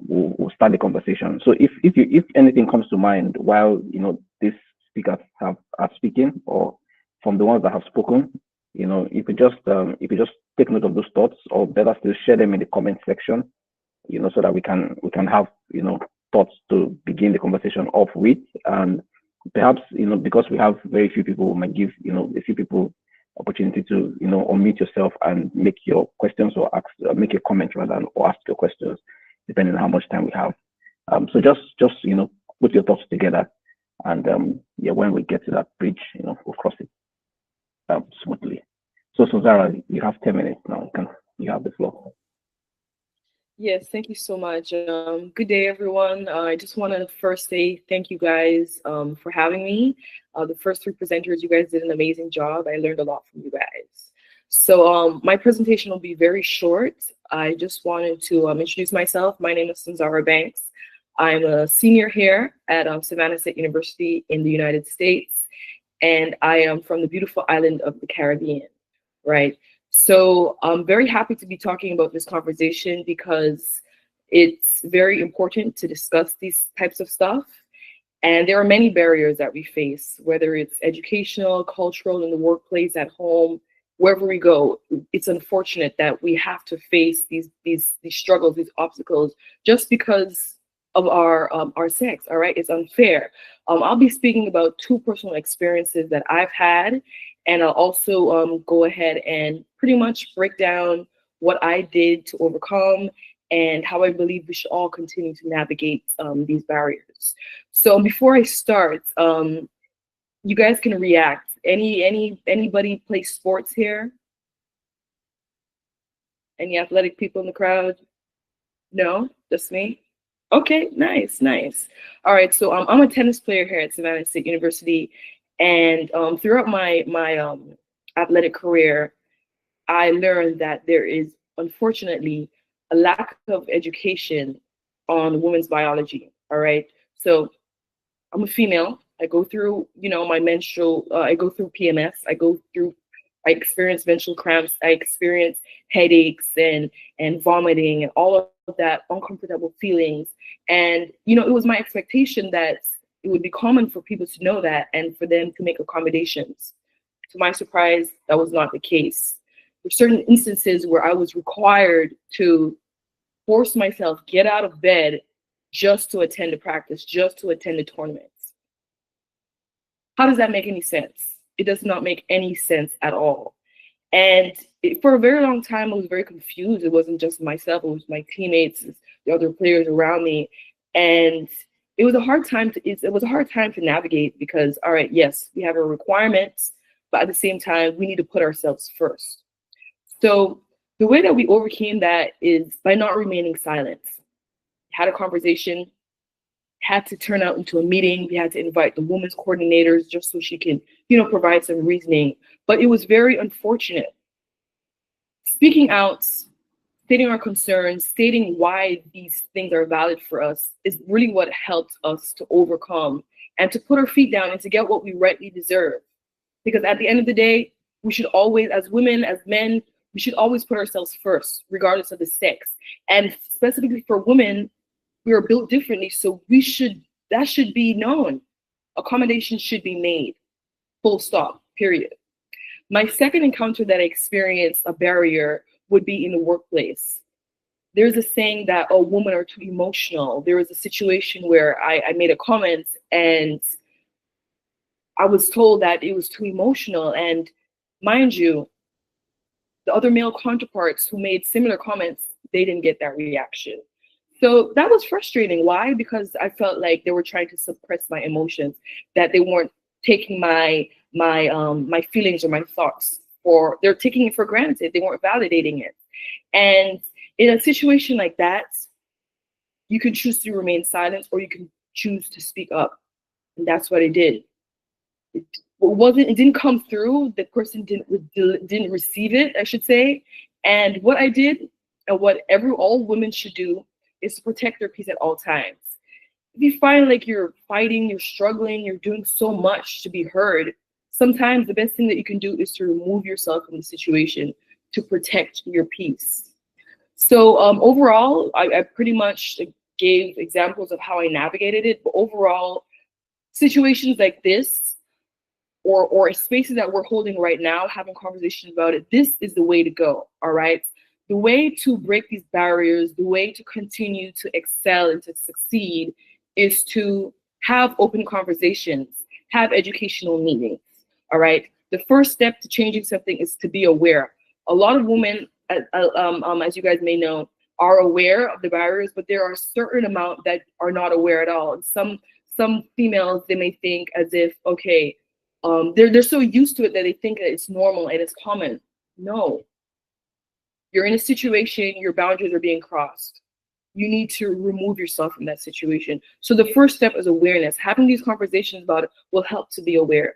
we'll start the conversation. So if anything comes to mind while these speakers are speaking, or from the ones that have spoken, if you just take note of those thoughts, or better still share them in the comment section, so that we can have thoughts to begin the conversation off with. And perhaps because we have very few people, we might give a few people opportunity to unmute yourself and make your questions, or make a comment rather, or ask your questions, depending on how much time we have. So just put your thoughts together, and when we get to that bridge, we'll cross it smoothly. So Zara, you have 10 minutes now. You have the floor. Yes, thank you so much. Good day, everyone. I just want to first say thank you guys for having me. The first three presenters, you guys did an amazing job. I learned a lot from you guys. So my presentation will be very short. I just wanted to introduce myself. My name is Zara Banks. I'm a senior here at Savannah State University in the United States, and I am from the beautiful island of the Caribbean, right? So I'm very happy to be talking about this conversation because it's very important to discuss these types of stuff. And there are many barriers that we face, whether it's educational, cultural, in the workplace, at home, wherever we go. It's unfortunate that we have to face these struggles, these obstacles, just because of our sex. All right, it's unfair. I'll be speaking about two personal experiences that I've had, and I'll also go ahead and pretty much break down what I did to overcome and how I believe we should all continue to navigate these barriers. So before I start, you guys can react. Anybody play sports here? Any athletic people in the crowd? No, just me? Okay, nice. All right, so I'm a tennis player here at Savannah State University, and throughout my athletic career, I learned that there is, unfortunately, a lack of education on women's biology. All right, so I'm a female. I go through, my menstrual. I go through PMS. I experience menstrual cramps. I experience headaches and vomiting and all of that uncomfortable feelings. And it was my expectation that it would be common for people to know that and for them to make accommodations. To my surprise, that was not the case. There are certain instances where I was required to force myself, get out of bed just to attend a practice, just to attend a tournament. How does that make any sense? It does not make any sense at all. And for a very long time, I was very confused. It wasn't just myself, it was my teammates, the other players around me. And it was a hard time to navigate because, all right, yes, we have our requirements, but at the same time, we need to put ourselves first. So the way that we overcame that is by not remaining silent. Had a conversation, had to turn out into a meeting. We had to invite the women's coordinators just so she can, provide some reasoning. But it was very unfortunate. Speaking out, stating our concerns, stating why these things are valid for us is really what helped us to overcome and to put our feet down and to get what we rightly deserve. Because at the end of the day, we should always, as women, as men, we should always put ourselves first, regardless of the sex. And specifically for women, we are built differently, so that should be known. Accommodations should be made. Full stop, period. My second encounter that I experienced a barrier would be in the workplace. There's a saying that, oh, women are too emotional. There was a situation where I made a comment and I was told that it was too emotional. And mind you, the other male counterparts who made similar comments, they didn't get that reaction. So that was frustrating. Why? Because I felt like they were trying to suppress my emotions, that they weren't taking my feelings or my thoughts or they're taking it for granted. They weren't validating it. And in a situation like that, you can choose to remain silent or you can choose to speak up. And that's what I did. It didn't come through. The person didn't receive it, I should say. And what I did, and what all women should do, is to protect their peace at all times. If you find like you're fighting, you're struggling, you're doing so much to be heard, sometimes the best thing that you can do is to remove yourself from the situation to protect your peace. So overall, I pretty much gave examples of how I navigated it. But overall, situations like this, or spaces that we're holding right now, having conversations about it, this is the way to go, all right? The way to break these barriers, the way to continue to excel and to succeed is to have open conversations, have educational meetings, all right? The first step to changing something is to be aware. A lot of women, as you guys may know, are aware of the barriers, but there are a certain amount that are not aware at all. Some females, they may think as if, okay, they're so used to it that they think that it's normal and it's common. No. You're in a situation, your boundaries are being crossed. You need to remove yourself from that situation. So the first step is awareness. Having these conversations about it will help to be aware.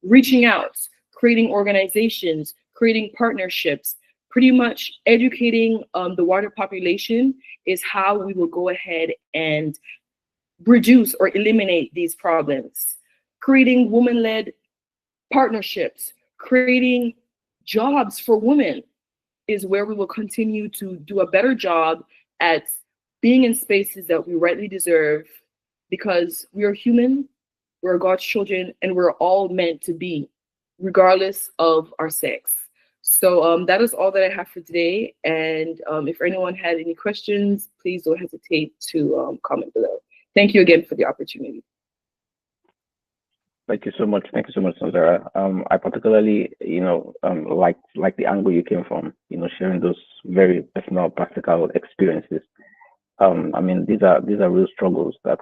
Reaching out, creating organizations, creating partnerships, pretty much educating the wider population is how we will go ahead and reduce or eliminate these problems. Creating women-led partnerships, creating jobs for women is where we will continue to do a better job at being in spaces that we rightly deserve, because we are human, we're God's children, and we're all meant to be, regardless of our sex. So that is all that I have for today. And if anyone had any questions, please don't hesitate to comment below. Thank you again for the opportunity. Thank you so much. Thank you so much, Sandra. I particularly, like the angle you came from, sharing those very personal, practical experiences. I mean, these are real struggles that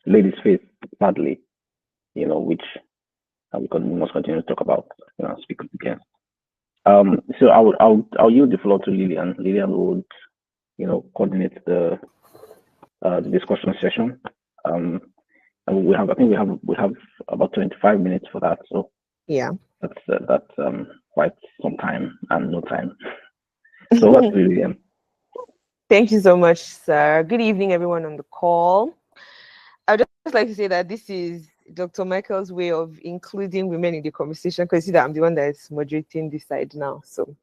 ladies face badly, which we must continue to talk about, speak up against. So I'll yield the floor to Lillian. Lillian would, coordinate the discussion session. And we have about 25 minutes for that. So yeah, that's quite some time and no time. So what's Lillian? Thank you so much, sir. Good evening, everyone on the call. I'd just like to say that this is Dr. Michael's way of including women in the conversation, because you see that I'm the one that is moderating this side now. So,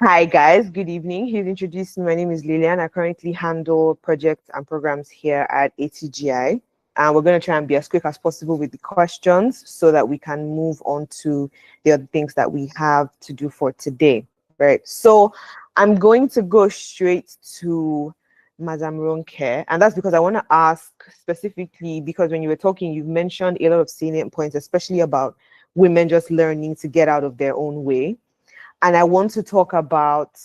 hi guys, good evening. He's introduced me. My name is Lillian. I currently handle projects and programs here at ATGI. And we're going to try and be as quick as possible with the questions so that we can move on to the other things that we have to do for today, right? So I'm going to go straight to Madam Ronke, and that's because I want to ask specifically, because when you were talking, you mentioned a lot of salient points, especially about women just learning to get out of their own way. And I want to talk about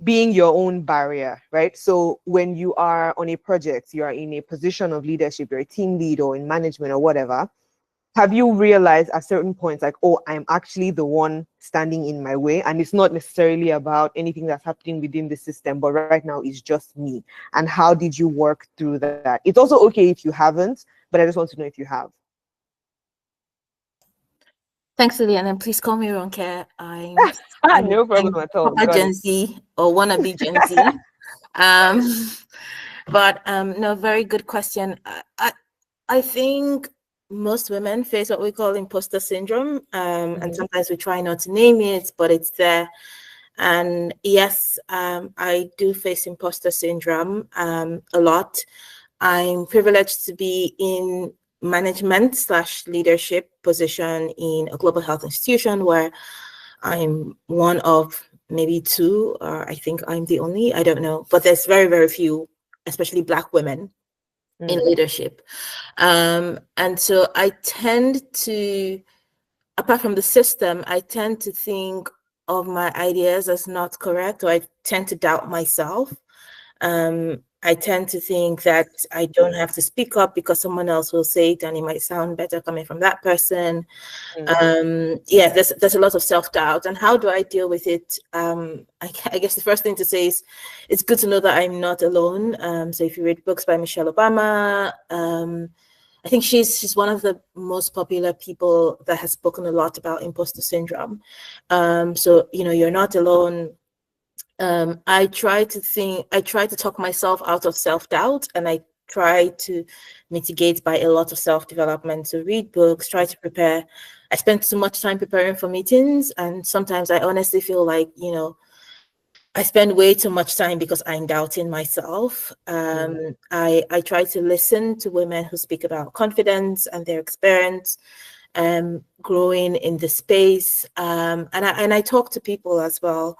being your own barrier, right? So when you are on a project, you are in a position of leadership, you're a team lead or in management or whatever, have you realized at certain points, like, oh, I'm actually the one standing in my way, and it's not necessarily about anything that's happening within the system, but right now it's just me? And how did you work through that? It's also okay if you haven't, but I just want to know if you have. Thanks, Lillian, and please call me Ronke. I'm no problem at all. Gen Z or wannabe Gen Z. No, very good question. I think most women face what we call imposter syndrome, and sometimes we try not to name it, but it's there. And yes, I do face imposter syndrome a lot. I'm privileged to be in management / leadership position in a global health institution where I'm one of maybe two, or I think I'm the only, I don't know, but there's very, very few, especially Black women in leadership. And so I tend to, apart from the system, I tend to think of my ideas as not correct, or I tend to doubt myself. And I tend to think that I don't have to speak up because someone else will say it and it might sound better coming from that person. Yeah, there's a lot of self-doubt. And how do I deal with it? I guess the first thing to say is it's good to know that I'm not alone. So if you read books by Michelle Obama, I think she's one of the most popular people that has spoken a lot about imposter syndrome. So, you know, you're not alone. I try to talk myself out of self-doubt, and I try to mitigate by a lot of self-development. So read books, try to prepare. I spend too much time preparing for meetings, and sometimes I honestly feel like, you know, I spend way too much time because I'm doubting myself. I try to listen to women who speak about confidence and their experience, growing in the space, and I talk to people as well.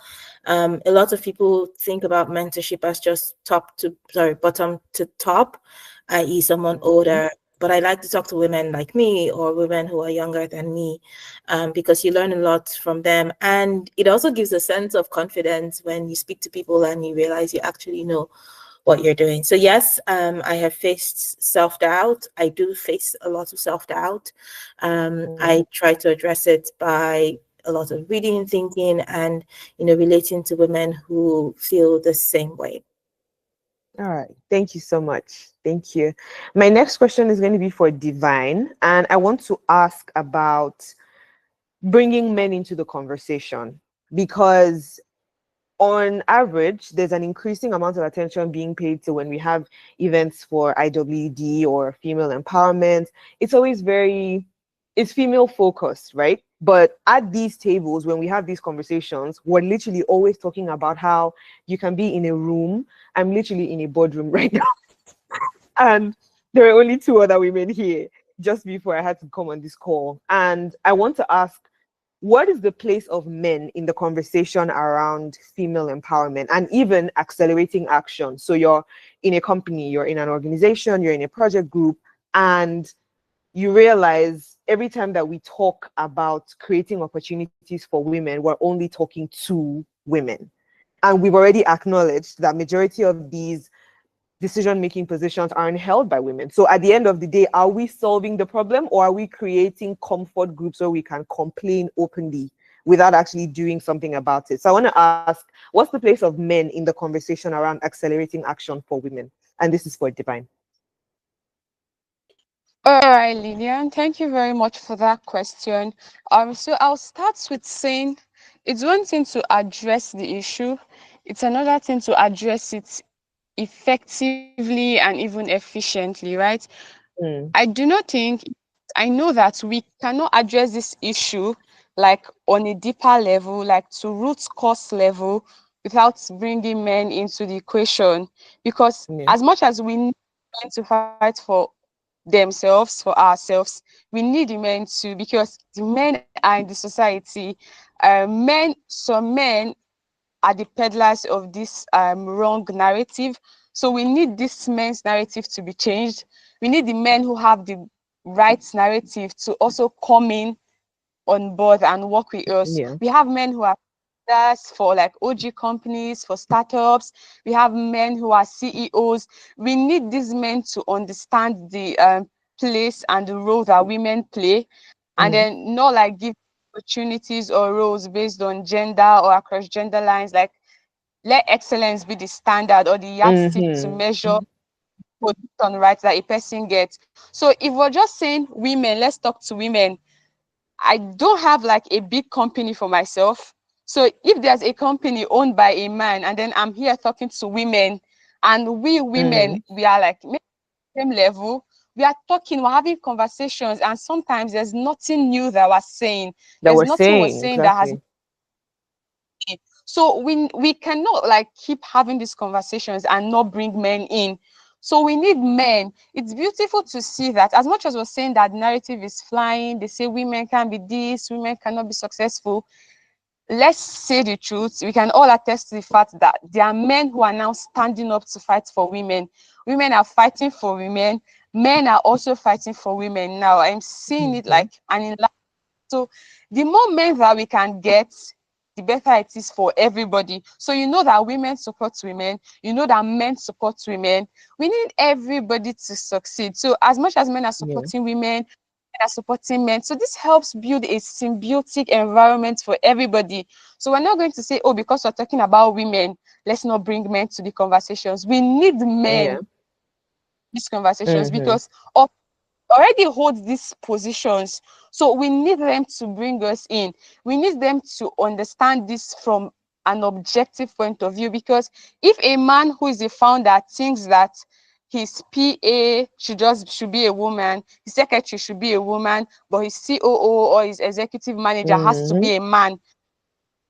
A lot of people think about mentorship as just bottom to top, i.e. someone older. But I like to talk to women like me or women who are younger than me, because you learn a lot from them. And it also gives a sense of confidence when you speak to people and you realize you actually know what you're doing. So yes, I have faced self-doubt. I do face a lot of self-doubt. I try to address it by a lot of reading and thinking and, you know, relating to women who feel the same way. All right. Thank you so much. Thank you. My next question is going to be for Divine. And I want to ask about bringing men into the conversation, because on average, there's an increasing amount of attention being paid to when we have events for IWD or female empowerment. It's always it's female focused, right? But at these tables, when we have these conversations, we're literally always talking about how you can be in a room. I'm literally in a boardroom right now. And there are only two other women here just before I had to come on this call. And I want to ask, what is the place of men in the conversation around female empowerment and even accelerating action? So you're in a company, you're in an organization, you're in a project group, and you realize every time that we talk about creating opportunities for women, we're only talking to women. And we've already acknowledged that majority of these decision-making positions aren't held by women. So at the end of the day, are we solving the problem, or are we creating comfort groups where we can complain openly without actually doing something about it? So I want to ask, what's the place of men in the conversation around accelerating action for women? And this is for Divine. All right, Lillian, thank you very much for that question. So I'll start with saying it's one thing to address the issue, it's another thing to address it effectively and even efficiently, right? I do not think, I know that we cannot address this issue like on a deeper level, like to root cause level, without bringing men into the equation. Because as much as we need men to fight for themselves, for ourselves, we need the men too, because the men are in the society. Some men are the peddlers of this wrong narrative. So we need this men's narrative to be changed. We need the men who have the right narrative to also come in on board and work with us. Yeah. We have men who are leaders for like OG companies, for startups. We have men who are CEOs. We need these men to understand the place and the role that women play, and then not like give opportunities or roles based on gender or across gender lines. Like, let excellence be the standard or the yardstick to measure position rights that a person gets. So if we're just saying women, let's talk to women. I don't have like a big company for myself. So if there's a company owned by a man and then I'm here talking to women, and we women, we are like same level, we are talking, we're having conversations, and sometimes there's nothing new that we're saying. There's nothing we're saying that has. So we cannot like keep having these conversations and not bring men in. So we need men. It's beautiful to see that, as much as we're saying that narrative is flying, they say women can be this, women cannot be successful. Let's say the truth. We can all attest to the fact that there are men who are now standing up to fight for women. Women are fighting for women. Men are also fighting for women now. I'm seeing it like an in. So the more men that we can get, the better it is for everybody. So you know that women support women, you know that men support women. We need everybody to succeed. So as much as men are supporting women, women are supporting men. So this helps build a symbiotic environment for everybody. So we're not going to say, oh, because we're talking about women, let's not bring men to the conversations. We need men these conversations because already hold these positions. So we need them to bring us in. We need them to understand this from an objective point of view, because if a man who is a founder thinks that his PA should be a woman, his secretary should be a woman, but his COO or his executive manager has to be a man,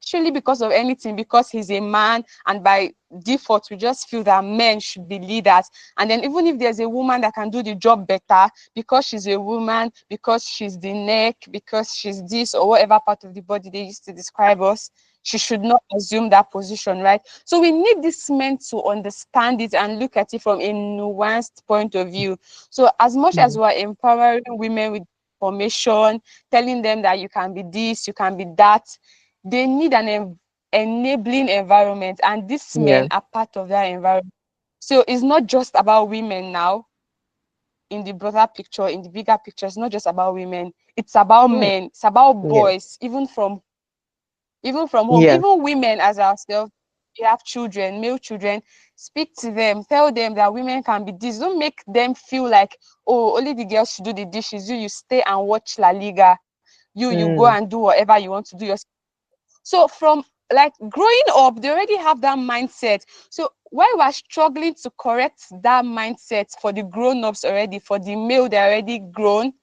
actually because of anything, because he's a man, and by default we just feel that men should be leaders. And then even if there's a woman that can do the job better, because she's a woman, because she's the neck, because she's this or whatever part of the body they used to describe us, she should not assume that position, right? So we need these men to understand it and look at it from a nuanced point of view. So as much as we're empowering women with information, telling them that you can be this, you can be that, they need an enabling environment, and these men are part of that environment. So it's not just about women now. In the broader picture, in the bigger picture, it's not just about women, it's about men, it's about boys, even from home, even women as ourselves. You have children, male children, speak to them, tell them that women can be this. Don't make them feel like, oh, only the girls should do the dishes, you stay and watch La Liga, you go and do whatever you want to do yourself. So from like growing up, they already have that mindset. So while we're struggling to correct that mindset for the grown-ups already, for the male, they're already grown,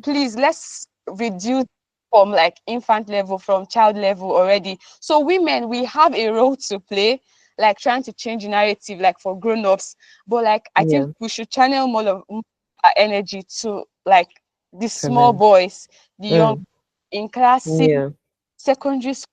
please, let's reduce from like infant level, from child level already. So women, we have a role to play, like trying to change the narrative, like for grown-ups. But like, I think we should channel more of our energy to like the small boys, the young, in classes, secondary school,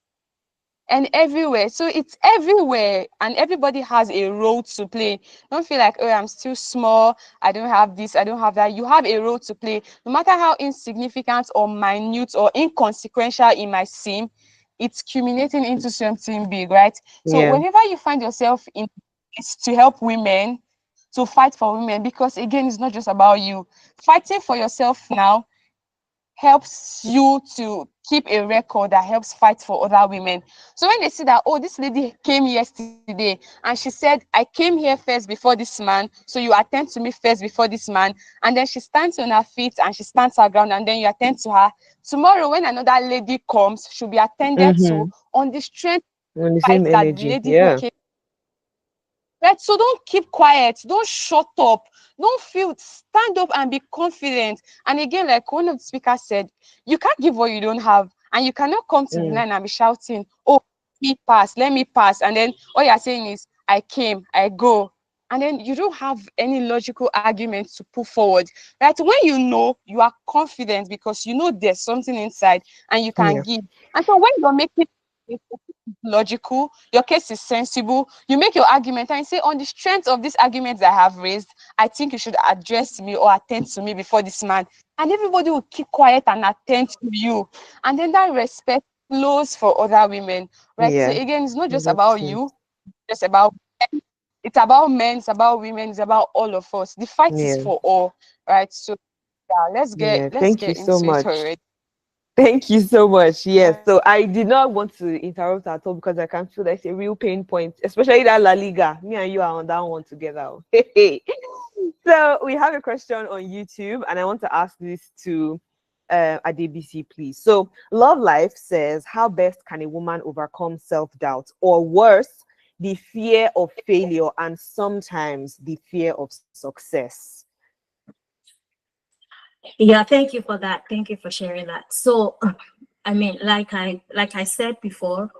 and everywhere. So it's everywhere, and everybody has a role to play. Don't feel like, oh, I'm still small, I don't have this, I don't have that. You have a role to play, no matter how insignificant or minute or inconsequential it might seem. It's culminating into something big, right? So whenever you find yourself in, it's to help women, to fight for women, because again, it's not just about you. Fighting for yourself now helps you to keep a record that helps fight for other women. So when they see that, oh, this lady came yesterday and she said, I came here first before this man, so you attend to me first before this man, and then she stands on her feet and she stands her ground, and then you attend to her. Tomorrow, when another lady comes, she'll be attended to on the strength On the fight same that the energy. lady who came. Right? So don't keep quiet, don't shut up, don't feel, stand up and be confident. And again, like one of the speakers said, you can't give what you don't have, and you cannot come to the line and be shouting, oh, let me pass, and then all you're saying is, I came, I go, and then you don't have any logical argument to put forward, right? When you know, you are confident because you know there's something inside and you can give. And so when you're making logical, your case is sensible, you make your argument and you say, on the strength of these arguments I have raised, I think you should address me or attend to me before this man, and everybody will keep quiet and attend to you, and then that respect flows for other women, right? So again, it's not just about you, just about men. It's about men, it's about women, it's about all of us. The fight is for all, right? So yeah, let's Thank you get so into it much. already. Thank you so much. Yes. So I did not want to interrupt at all because I can feel that's a real pain point, especially that La Liga. Me and you are on that one together. So we have a question on YouTube, and I want to ask this to ADBC, please. So Love Life says, how best can a woman overcome self-doubt, or worse, the fear of failure and sometimes the fear of success? Yeah, thank you for that. Thank you for sharing that. So, I mean, like I said before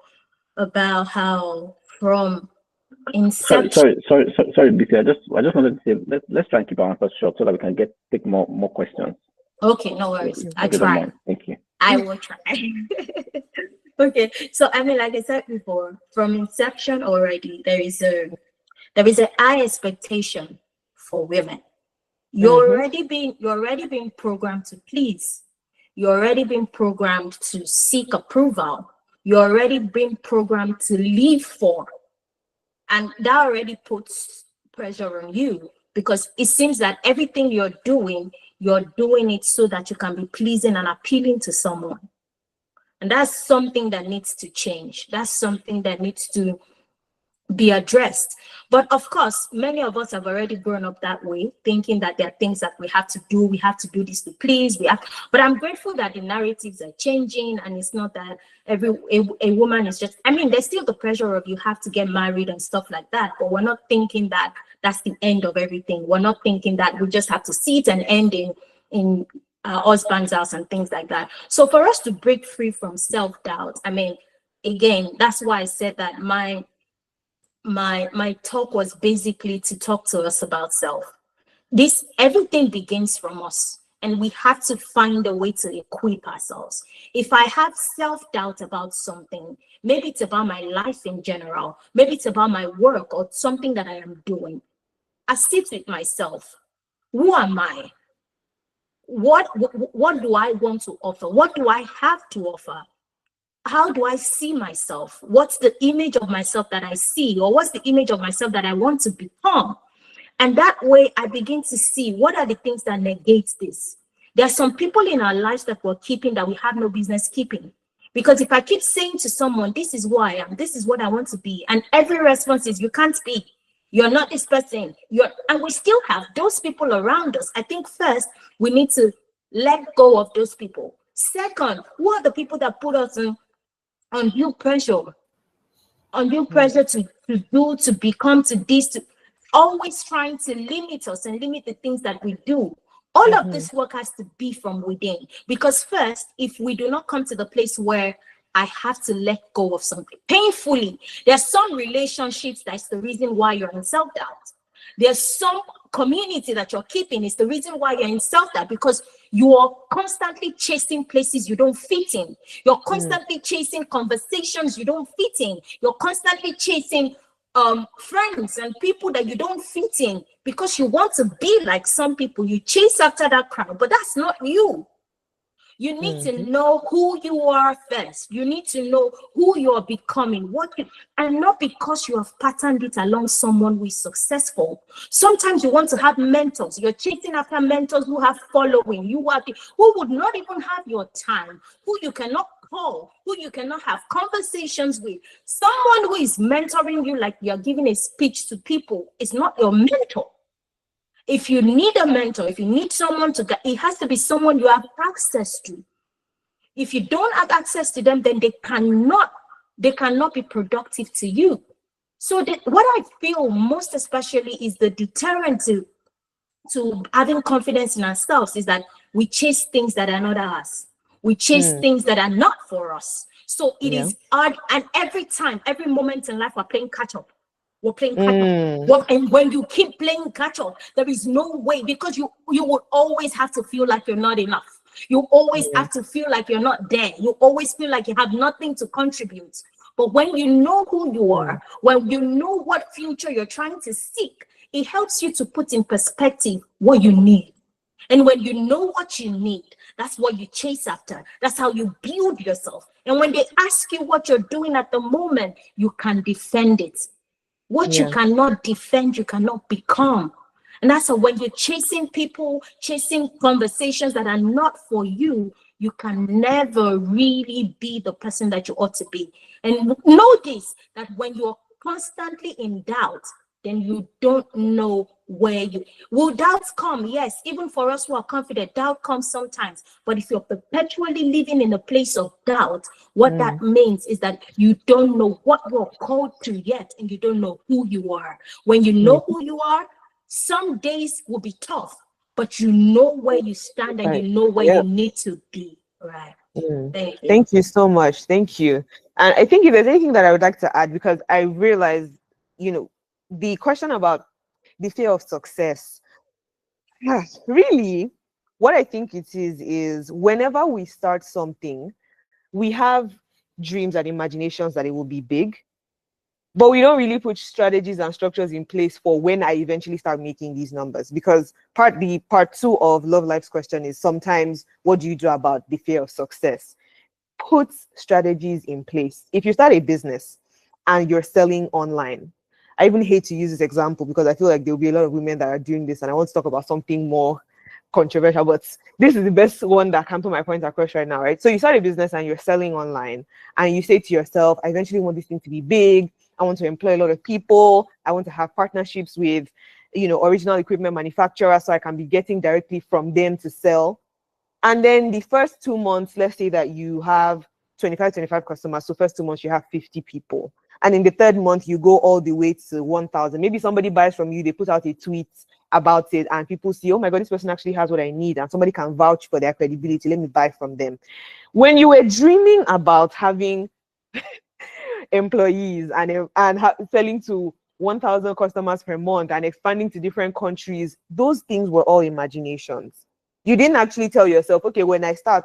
about how from inception. Sorry, BC. I just wanted to say, let's try and keep our answers short so that we can take more questions. Okay, no worries. I try. Thank you. I will try. Okay, so I mean, like I said before, from inception already, there is a high expectation for women. You're already being programmed to please. You're already being programmed to seek approval. you're already being programmed to live for. And that already puts pressure on you, because it seems that everything you're doing it so that you can be pleasing and appealing to someone. And that's something that needs to change. That's something that needs to be addressed. But of course, many of us have already grown up that way, thinking that there are things that we have to do this to please. But I'm grateful that the narratives are changing, and it's not that a woman is just, I mean, there's still the pressure of you have to get married and stuff like that, but we're not thinking that that's the end of everything. We're not thinking that we just have to see it and end in our husband's house and things like that. So for us to break free from self-doubt, I mean, again, that's why I said that my talk was basically to talk to us about self. Everything begins from us, and we have to find a way to equip ourselves. If I have self-doubt about something, maybe it's about my life in general, maybe it's about my work or something that I am doing, I sit with myself. Who am I? What do I want to offer? What do I have to offer? How do I see myself? What's the image of myself that I see? Or what's the image of myself that I want to become? And that way I begin to see what are the things that negate this. There are some people in our lives that we're keeping that we have no business keeping. Because if I keep saying to someone, this is who I am, this is what I want to be, and every response is, you can't be, you're not this person, and we still have those people around us. I think first, we need to let go of those people. Second, who are the people that put us in undue pressure to do, to become, to this, to always trying to limit us and limit the things that we do. All of this work has to be from within, because first, if we do not come to the place where I have to let go of something painfully, there's some relationships that's the reason why you're in self-doubt. There's some community that you're keeping is the reason why you're in self-doubt, because you are constantly chasing places you don't fit in. You're constantly chasing conversations you don't fit in. You're constantly chasing friends and people that you don't fit in because you want to be like some people. You chase after that crowd, but that's not you. You need to know who you are first. You need to know who you are becoming, and not because you have patterned it along someone who is successful. Sometimes you want to have mentors. You're chasing after mentors who have following. Who would not even have your time, who you cannot call, who you cannot have conversations with. Someone who is mentoring you like you're giving a speech to people is not your mentor. If you need a mentor, if you need someone to guide, it has to be someone you have access to. If you don't have access to them, then they cannot be productive to you. So what I feel most especially is the deterrent to having confidence in ourselves is that we chase things that are not ours. We chase things that are not for us. So it is hard, and every moment in life, we're playing catch up. We're playing catch up. And when you keep playing catch up, there is no way, because you will always have to feel like you're not enough. You always have to feel like you're not there. You always feel like you have nothing to contribute. But when you know who you are, when you know what future you're trying to seek, it helps you to put in perspective what you need. And when you know what you need, that's what you chase after. That's how you build yourself. And when they ask you what you're doing at the moment, you can defend it. What you cannot defend, you cannot become. And that's how, when you're chasing people, chasing conversations that are not for you, you can never really be the person that you ought to be. And know this, that when you're constantly in doubt, then you don't know where will doubts come? Yes, even for us who are confident, doubt comes sometimes. But if you're perpetually living in a place of doubt, what that means is that you don't know what you're called to yet, and you don't know who you are. When you know who you are, some days will be tough, but you know where you stand, and you know where you need to be. Right. Thank you. Thank you so much. Thank you. And I think if there's anything that I would like to add, because I realize, the question about the fear of success, really, what I think it is whenever we start something, we have dreams and imaginations that it will be big, but we don't really put strategies and structures in place for when I eventually start making these numbers. Because part two of Love Life's question is sometimes, what do you do about the fear of success? put strategies in place. If you start a business and you're selling online, I even hate to use this example because I feel like there'll be a lot of women that are doing this, and I want to talk about something more controversial, but this is the best one that can put my point across right now, right? So you start a business and you're selling online, and you say to yourself, I eventually want this thing to be big. I want to employ a lot of people. I want to have partnerships with, original equipment manufacturers so I can be getting directly from them to sell. And then the first 2 months, let's say that you have 25 customers. So first 2 months, you have 50 people. And in the third month, you go all the way to 1,000. Maybe somebody buys from you, they put out a tweet about it, and people see, oh my God, this person actually has what I need, and somebody can vouch for their credibility. Let me buy from them. When you were dreaming about having employees and selling to 1,000 customers per month and expanding to different countries, those things were all imaginations. You didn't actually tell yourself, okay, when I start,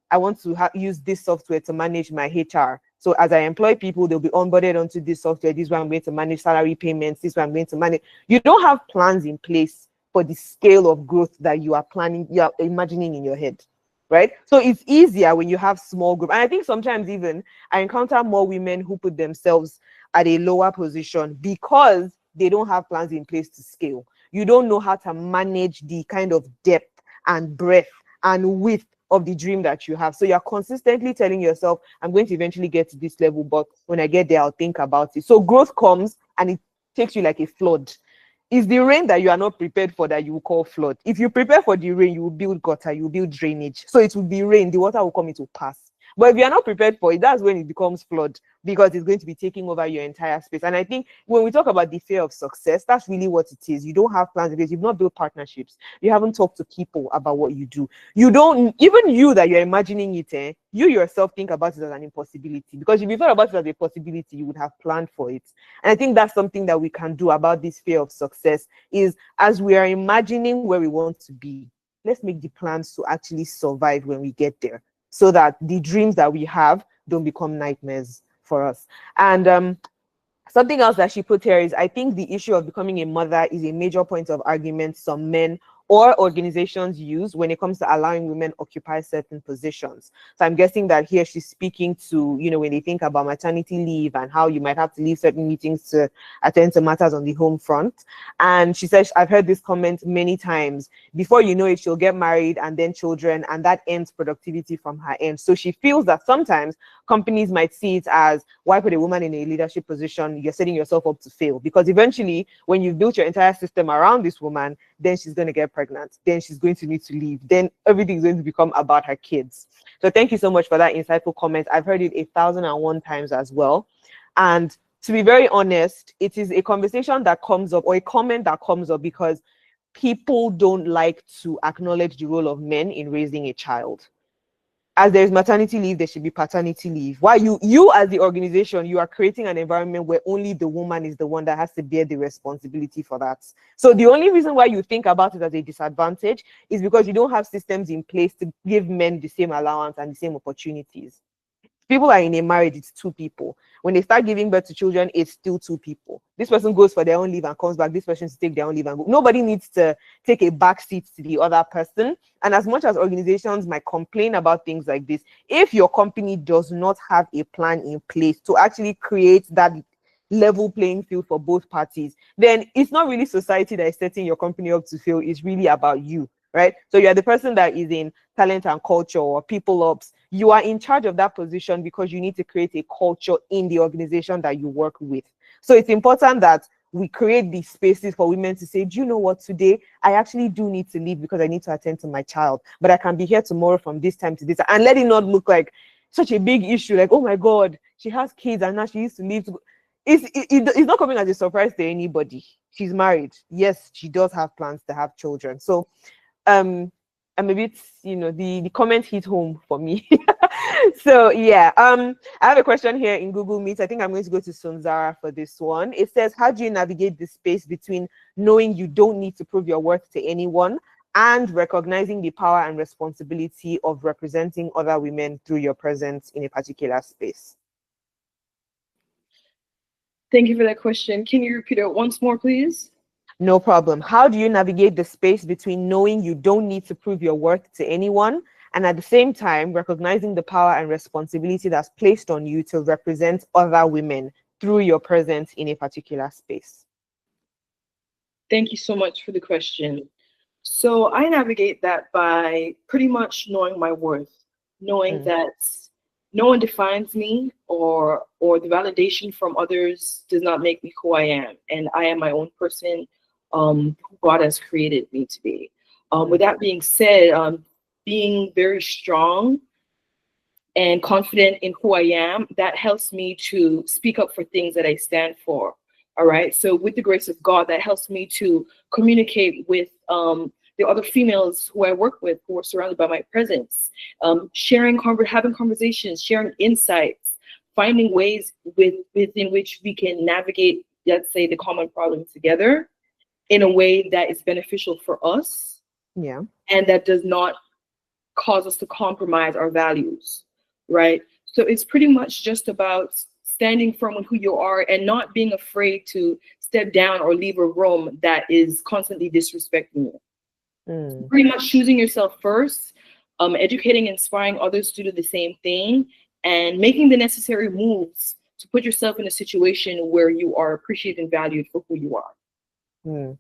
I want to use this software to manage my HR. So as I employ people, they'll be onboarded onto this software. This is where I'm going to manage salary payments. This is where I'm going to manage. You don't have plans in place for the scale of growth that you are planning, you are imagining in your head, right? So it's easier when you have small group. And I think sometimes even I encounter more women who put themselves at a lower position because they don't have plans in place to scale. You don't know how to manage the kind of depth and breadth and width of the dream that you have. So you're consistently telling yourself, I'm going to eventually get to this level, but when I get there, I'll think about it. So growth comes and it takes you like a flood. It's the rain that you are not prepared for that you will call flood. If you prepare for the rain, you will build gutter, you will build drainage. So it will be rain, the water will come, it will pass. But if you are not prepared for it, that's when it becomes flood, because it's going to be taking over your entire space. And I think when we talk about the fear of success, that's really what it is. You don't have plans because you've not built partnerships. You haven't talked to people about what you do. You don't, even you that you're imagining it, you yourself think about it as an impossibility. Because if you thought about it as a possibility, you would have planned for it. And I think that's something that we can do about this fear of success is, as we are imagining where we want to be, let's make the plans to actually survive when we get there, so that the dreams that we have don't become nightmares for us. And something else that she put here is, I think the issue of becoming a mother is a major point of argument some men or organizations use when it comes to allowing women occupy certain positions. So I'm guessing that here she's speaking to, when they think about maternity leave and how you might have to leave certain meetings to attend to matters on the home front. And she says, I've heard this comment many times. Before you know it, she'll get married and then children, and that ends productivity from her end. So she feels that sometimes companies might see it as, why put a woman in a leadership position? You're setting yourself up to fail, because eventually when you've built your entire system around this woman, then she's going to get pregnant, then she's going to need to leave, then everything's going to become about her kids. So thank you so much for that insightful comment. I've heard it 1,001 times as well. And to be very honest, it is a conversation that comes up, or a comment that comes up, because people don't like to acknowledge the role of men in raising a child. As there's maternity leave, there should be paternity leave. Why you as the organization, you are creating an environment where only the woman is the one that has to bear the responsibility for that. So the only reason why you think about it as a disadvantage is because you don't have systems in place to give men the same allowance and the same opportunities. People are in a marriage, it's 2 people. When they start giving birth to children, it's still 2 people. This person goes for their own leave and comes back. This person to take their own leave and go. Nobody needs to take a back seat to the other person. And as much as organizations might complain about things like this, if your company does not have a plan in place to actually create that level playing field for both parties, then it's not really society that is setting your company up to fail. It's really about you, right? So you're the person that is in talent and culture or people ops. You are in charge of that position because you need to create a culture in the organization that you work with. So it's important that we create these spaces for women to say, do you know what, today I actually do need to leave because I need to attend to my child, but I can be here tomorrow from this time to this, and let it not look like such a big issue, like, oh my God, she has kids and now she needs to leave. It's not coming as a surprise to anybody. She's married. Yes, she does have plans to have children. So and maybe it's, the comment hit home for me. So yeah, I have a question here in Google Meet. I think I'm going to go to Sunzara for this one. It says, how do you navigate the space between knowing you don't need to prove your worth to anyone and recognizing the power and responsibility of representing other women through your presence in a particular space? Thank you for that question. Can you repeat it once more, please? No problem. How do you navigate the space between knowing you don't need to prove your worth to anyone and at the same time recognizing the power and responsibility that's placed on you to represent other women through your presence in a particular space? Thank you so much for the question. So I navigate that by pretty much knowing my worth, knowing that no one defines me, or the validation from others does not make me who I am, and I am my own person, who God has created me to be. With that being said, being very strong and confident in who I am, that helps me to speak up for things that I stand for. All right. So with the grace of God, that helps me to communicate with the other females who I work with, who are surrounded by my presence, having conversations, sharing insights, finding ways within which we can navigate, let's say, the common problem together in a way that is beneficial for us. Yeah. And that does not cause us to compromise our values. Right. So it's pretty much just about standing firm on who you are and not being afraid to step down or leave a room that is constantly disrespecting you. Pretty much choosing yourself first, educating, inspiring others to do the same thing, and making the necessary moves to put yourself in a situation where you are appreciated and valued for who you are.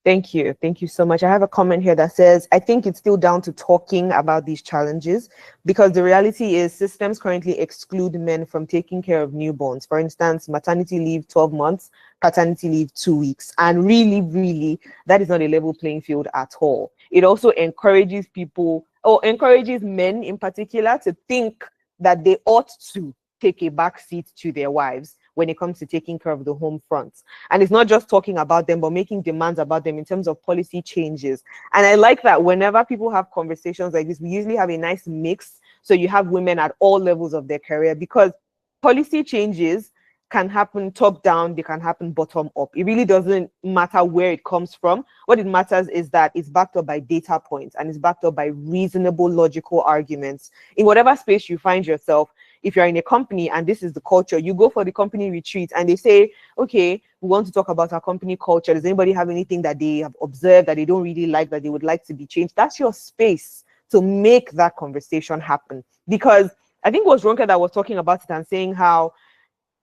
Thank you. Thank you so much. I have a comment here that says, I think it's still down to talking about these challenges, because the reality is systems currently exclude men from taking care of newborns. For instance, maternity leave 12 months, paternity leave 2 weeks. And really, really, that is not a level playing field at all. It also encourages people, or encourages men in particular, to think that they ought to take a back seat to their wives when it comes to taking care of the home front. And it's not just talking about them, but making demands about them in terms of policy changes. And I like that whenever people have conversations like this, we usually have a nice mix. So you have women at all levels of their career, because policy changes can happen top down, they can happen bottom up. It really doesn't matter where it comes from. What it matters is that it's backed up by data points, and it's backed up by reasonable, logical arguments. In whatever space you find yourself, if you're in a company and this is the culture, you go for the company retreat and they say, okay, we want to talk about our company culture. Does anybody have anything that they have observed that they don't really like, that they would like to be changed? That's your space to make that conversation happen. Because I think it was Ronke that was talking about it and saying how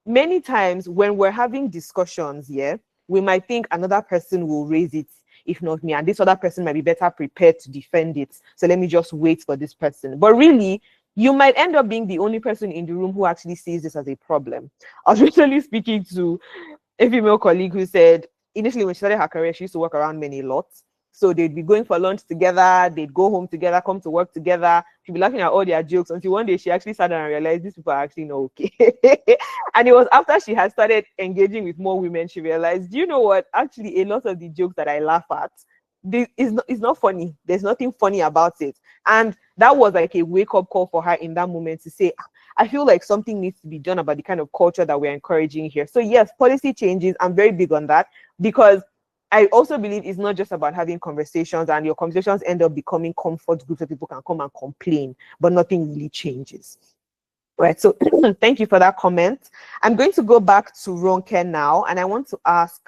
many times when we're having discussions, we might think another person will raise it, if not me, and this other person might be better prepared to defend it. So let me just wait for this person. But really, you might end up being the only person in the room who actually sees this as a problem. I was recently speaking to a female colleague who said initially when she started her career, she used to work around men a lot. So they'd be going for lunch together, they'd go home together, come to work together. She'd be laughing at all their jokes until one day she actually sat down and realized these people are actually not okay. And it was after she had started engaging with more women, she realized, you know what, actually a lot of the jokes that I laugh at, it's not funny. There's nothing funny about it. And that was like a wake-up call for her in that moment to say, I feel like something needs to be done about the kind of culture that we're encouraging here. So yes, policy changes, I'm very big on that, because I also believe it's not just about having conversations and your conversations end up becoming comfort groups where people can come and complain, but nothing really changes. Right, so thank you for that comment. I'm going to go back to Ronke now, and I want to ask,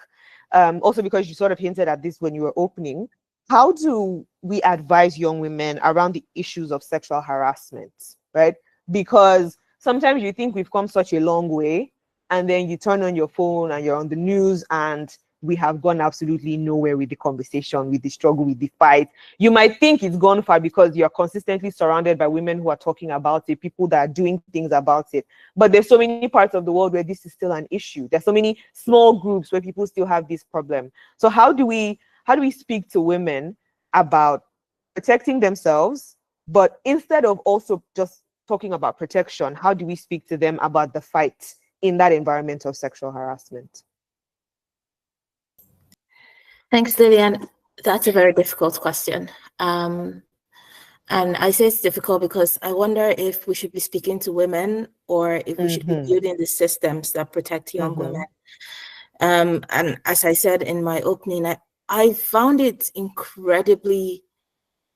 also because you sort of hinted at this when you were opening, how do we advise young women around the issues of sexual harassment, right? Because sometimes you think we've come such a long way, and then you turn on your phone and you're on the news and we have gone absolutely nowhere with the conversation, with the struggle, with the fight. You might think it's gone far because you're consistently surrounded by women who are talking about it, people that are doing things about it. But there's so many parts of the world where this is still an issue. There's so many small groups where people still have this problem. So how do we speak to women about protecting themselves, but instead of also just talking about protection, how do we speak to them about the fight in that environment of sexual harassment? Thanks, Lillian. That's a very difficult question. And I say it's difficult because I wonder if we should be speaking to women or if we should be building the systems that protect young women. And as I said in my opening, I found it incredibly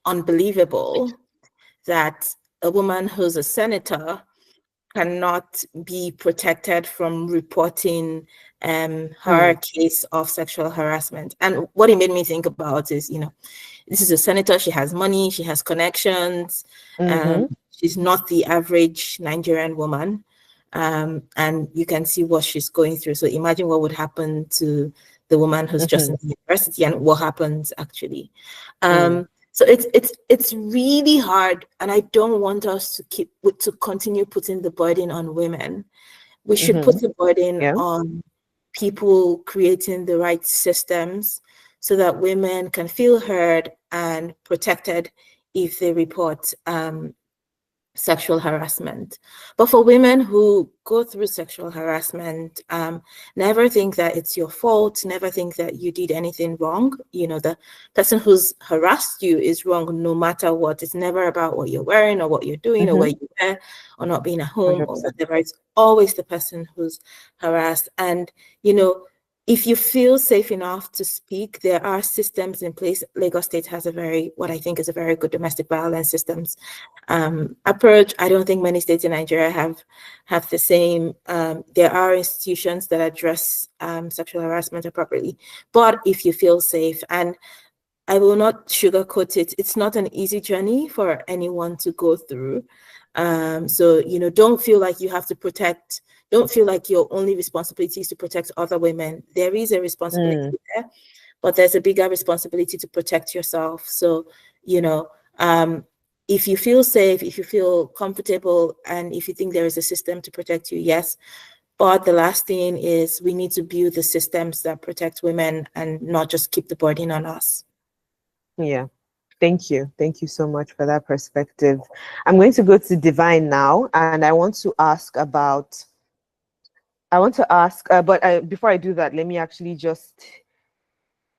unbelievable that a woman who's a senator cannot be protected from reporting her case of sexual harassment. And what it made me think about is, this is a senator, she has money, she has connections, she's not the average Nigerian woman. And you can see what she's going through. So imagine what would happen to the woman who's just in the university and what happens actually. So it's really hard, and I don't want us to continue putting the burden on women. We should put the burden on people creating the right systems so that women can feel heard and protected if they report sexual harassment. But for women who go through sexual harassment, never think that it's your fault, never think that you did anything wrong. The person who's harassed you is wrong no matter what. It's never about what you're wearing or what you're doing or where you are or not being at home 100%. Or whatever. It's always the person who's harassed. And, if you feel safe enough to speak, there are systems in place. Lagos State has what I think is a very good domestic violence systems approach. I don't think many states in Nigeria have the same. There are institutions that address sexual harassment appropriately. But if you feel safe, and I will not sugarcoat it, it's not an easy journey for anyone to go through. So, don't feel like you have to protect. Don't feel like your only responsibility is to protect other women. There is a responsibility there, but there's a bigger responsibility to protect yourself. So, if you feel safe, if you feel comfortable, and if you think there is a system to protect you, yes. But the last thing is we need to build the systems that protect women and not just keep the burden on us. Yeah. Thank you. Thank you so much for that perspective. I'm going to go to Divine now, and I want to ask, but before I do that, let me actually just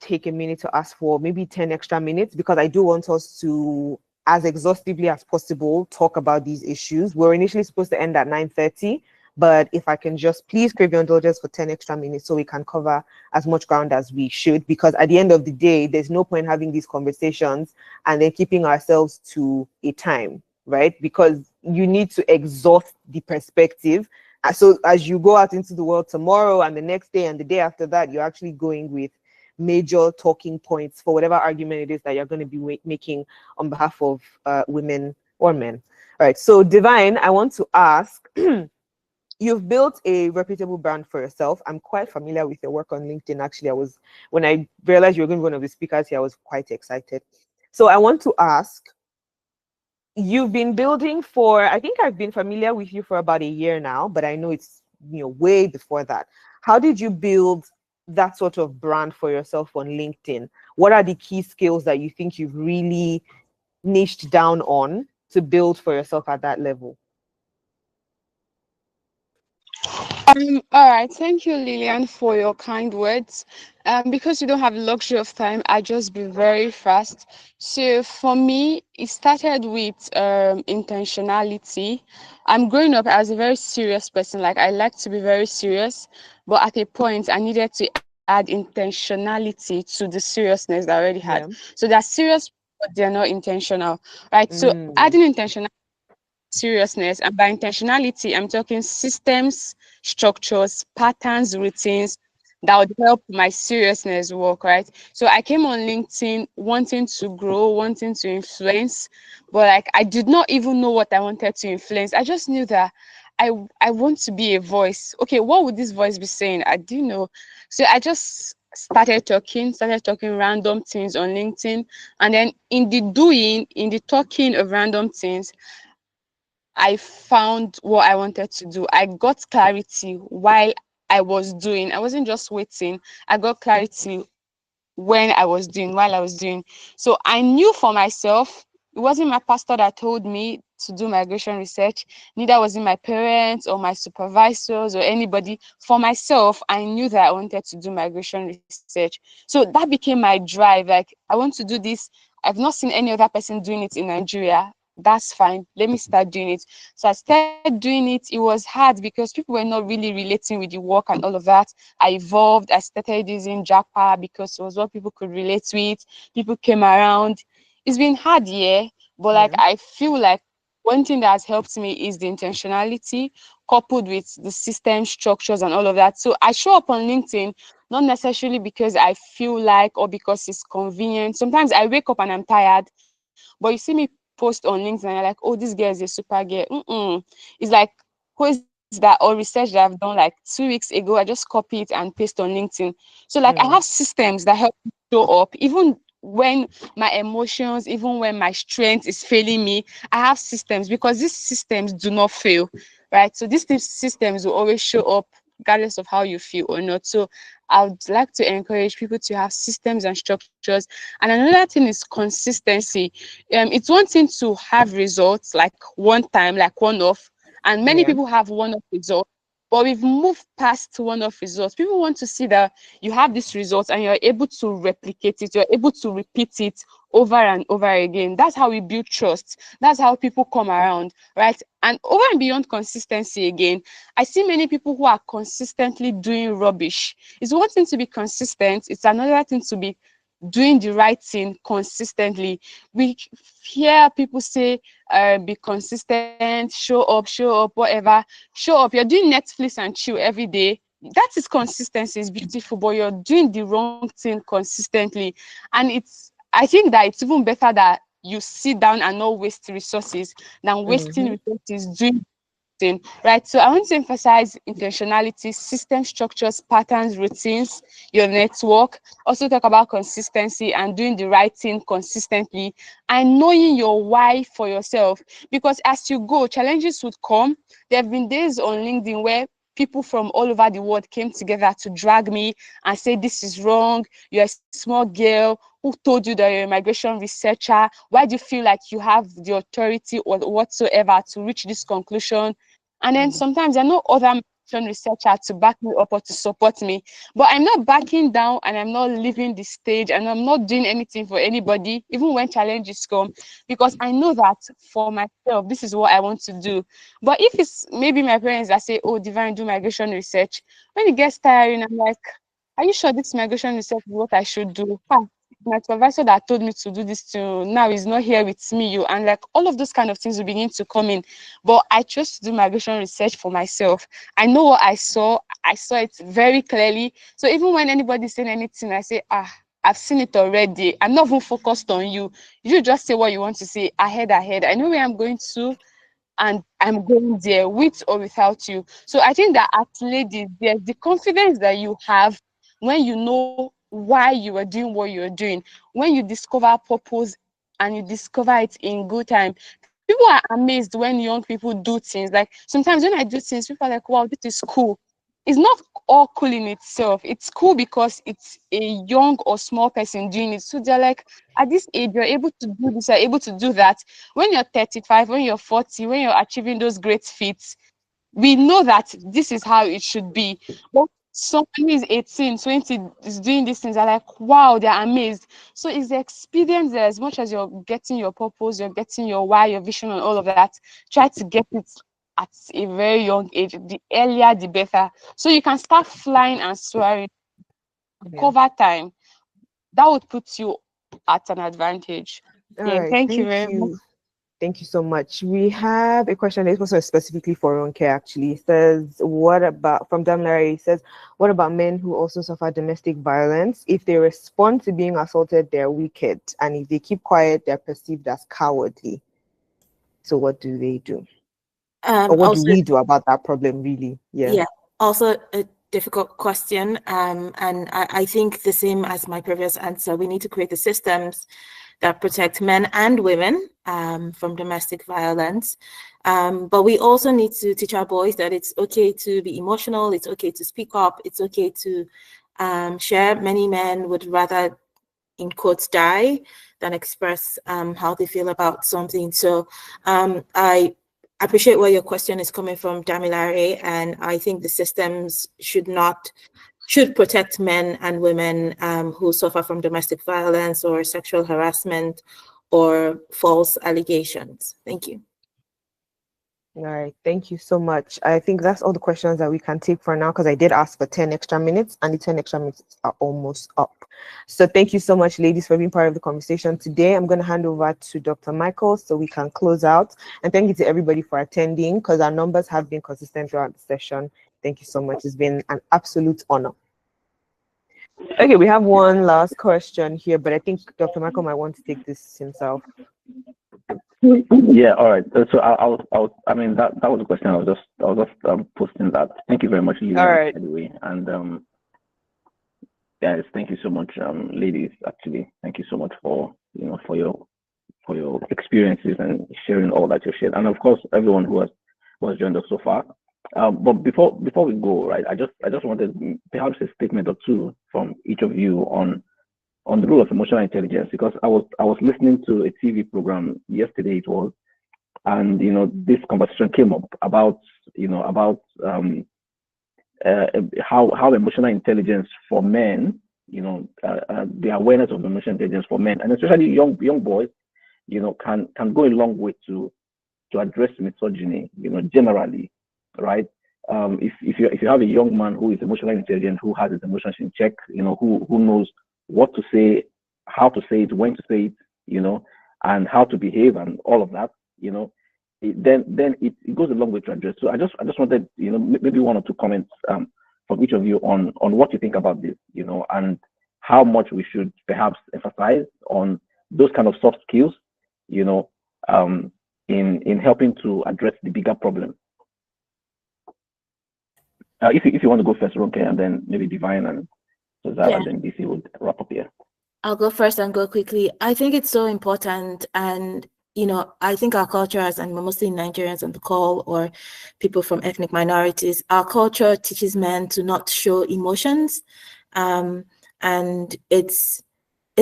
take a minute to ask for maybe 10 extra minutes, because I do want us to, as exhaustively as possible, talk about these issues. We're initially supposed to end at 9:30, but if I can just please crave your indulgence for 10 extra minutes so we can cover as much ground as we should, because at the end of the day, there's no point having these conversations and then keeping ourselves to a time, right? Because you need to exhaust the perspective. So as you go out into the world tomorrow and the next day and the day after that, you're actually going with major talking points for whatever argument it is that you're going to be making on behalf of women or men. All right, so Divine, I want to ask, you've built a reputable brand for yourself. I'm quite familiar with your work on LinkedIn. Actually, when I realized you were going to be one of the speakers here, I was quite excited. So I want to ask, you've been building I think I've been familiar with you for about a year now, but I know it's way before that. How did you build that sort of brand for yourself on LinkedIn? What are the key skills that you think you've really niched down on to build for yourself at that level? All right, thank you, Lillian, for your kind words. Because you don't have luxury of time, I just be very fast. So for me, it started with intentionality. I'm growing up as a very serious person. Like, I like to be very serious, but at a point, I needed to add intentionality to the seriousness that I already had. Yeah. So they're serious, but they're not intentional, right? So adding intentionality, seriousness, and by intentionality, I'm talking systems, structures, patterns, routines that would help my seriousness work, right? So I came on LinkedIn wanting to grow, wanting to influence, but like I did not even know what I wanted to influence. I just knew that I want to be a voice. Okay, what would this voice be saying? I do know. So I just started talking random things on LinkedIn, and then in the talking of random things, I found what I wanted to do. I got clarity while I was doing. I wasn't just waiting. I got clarity while I was doing. So I knew for myself, it wasn't my pastor that told me to do migration research, neither was it my parents or my supervisors or anybody. For myself, I knew that I wanted to do migration research. So that became my drive. Like, I want to do this. I've not seen any other person doing it in Nigeria. That's fine. Let me start doing it. So I started doing it. It was hard because people were not really relating with the work and all of that. I evolved. I started using Japa because it was what people could relate with. People came around. It's been hard, yeah, but like I feel like one thing that has helped me is the intentionality coupled with the system structures and all of that. So I show up on LinkedIn not necessarily because I feel like or because it's convenient. Sometimes I wake up and I'm tired, but you see me post on LinkedIn and you're like, oh, this girl is a super girl. It's like posts that or research that I've done like 2 weeks ago. I just copy it and paste on LinkedIn. So like I have systems that help me show up even when my emotions, even when my strength is failing me. I have systems because these systems do not fail, right? So these systems will always show up regardless of how you feel or not. So I would like to encourage people to have systems and structures. And another thing is consistency. It's one thing to have results like one time, like one off, and many Yeah. people have one off results. But we've moved past one off results. People want to see that you have these results and you're able to replicate it, you're able to repeat it over and over again. That's how we build trust. That's how people come around, right? And over and beyond consistency again, I see many people who are consistently doing rubbish. It's one thing to be consistent, it's another thing to be doing the right thing consistently. We hear people say, be consistent, show up, whatever. Show up. You're doing Netflix and chill every day. That is consistency. It's beautiful, but you're doing the wrong thing consistently. And I think that it's even better that you sit down and not waste resources than wasting Mm-hmm. resources doing thing, right? So I want to emphasize intentionality, system structures, patterns, routines, your network. Also talk about consistency and doing the right thing consistently and knowing your why for yourself. Because as you go, challenges would come. There have been days on LinkedIn where people from all over the world came together to drag me and say, this is wrong. You're a small girl. Who told you that you're a migration researcher? Why do you feel like you have the authority or whatsoever to reach this conclusion? And then sometimes I know other migration researchers to back me up or to support me, but I'm not backing down and I'm not leaving the stage and I'm not doing anything for anybody, even when challenges come, because I know that for myself, this is what I want to do. But if it's maybe my parents that say, oh, Divine, do migration research, when it gets tiring, I'm like, are you sure this migration research is what I should do? My supervisor that told me to do this to now is not here with me, you, and like all of those kind of things will begin to come in. But I chose to do migration research for myself. I know what I saw it very clearly. So even when anybody's saying anything, I say, I've seen it already. I'm not even focused on you. You just say what you want to say ahead. I know where I'm going to, and I'm going there with or without you. So I think that as ladies, there's the confidence that you have when you know why you are doing what you're doing, when you discover purpose and you discover it in good time. People are amazed when young people do things. Like sometimes when I do things, people are like, wow, this is cool. It's not all cool in itself. It's cool because it's a young or small person doing it. So they're like, at this age, you're able to do this, you're able to do that. When you're 35, when you're 40, when you're achieving those great feats, we know that this is how it should be. But someone who is 18, 20 is doing these things, are like, wow, they're amazed. So it's the experience there. As much as you're getting your purpose, you're getting your why, your vision, and all of that, try to get it at a very young age. The earlier, the better. So you can start flying and soaring, Yeah. cover time. That would put you at an advantage. All Yeah, right. thank you Thank very much. you. Thank you so much. We have a question that's also specifically for own care, actually. It says, what about, from Damilare, it says, what about men who also suffer domestic violence? If they respond to being assaulted, they're wicked. And if they keep quiet, they're perceived as cowardly. So what do they do? Or what do Also, we do about that problem, really? Yeah. yeah, also a difficult question. And I think the same as my previous answer, we need to create the systems that protect men and women from domestic violence. But we also need to teach our boys that it's okay to be emotional, it's okay to speak up, it's okay to share. Many men would rather, in quotes, die than express how they feel about something. So I appreciate where your question is coming from, Damilare, and I think the systems should protect men and women who suffer from domestic violence or sexual harassment or false allegations. Thank you. All right, thank you so much. I think that's all the questions that we can take for now because I did ask for 10 extra minutes and the 10 extra minutes are almost up. So thank you so much, ladies, for being part of the conversation today. I'm going to hand over to Dr. Michael so we can close out. And thank you to everybody for attending because our numbers have been consistent throughout the session. Thank you so much. It's been an absolute honor. Okay, we have one last question here, but I think Dr. Michael might want to take this himself. Yeah, all right. So I mean, that was the question. I was just posting that. Thank you very much, Lillian, All right. anyway. And guys, thank you so much, ladies. Actually, thank you so much for your experiences and sharing all that you shared, and of course, everyone who has joined us so far. But before we go, right, I just wanted perhaps a statement or two from each of you on the role of emotional intelligence, because I was listening to a TV program yesterday, it was, and this conversation came up about how emotional intelligence for men, the awareness of emotional intelligence for men, and especially young boys, can go a long way to address misogyny, generally, right? If you have a young man who is emotionally intelligent, who has his emotions in check, who knows what to say, how to say it, when to say it, and how to behave and all of that, then it goes a long way to address. So I just wanted, maybe one or two comments from each of you on what you think about this, and how much we should perhaps emphasize on those kind of soft skills, in helping to address the bigger problem. If you want to go first, Ronke, and then maybe Divine and Zara, Yeah. and then DC would wrap up here. I'll go first and go quickly. I think it's so important. And, I think our culture, and mostly Nigerians on the call or people from ethnic minorities, our culture teaches men to not show emotions. And it's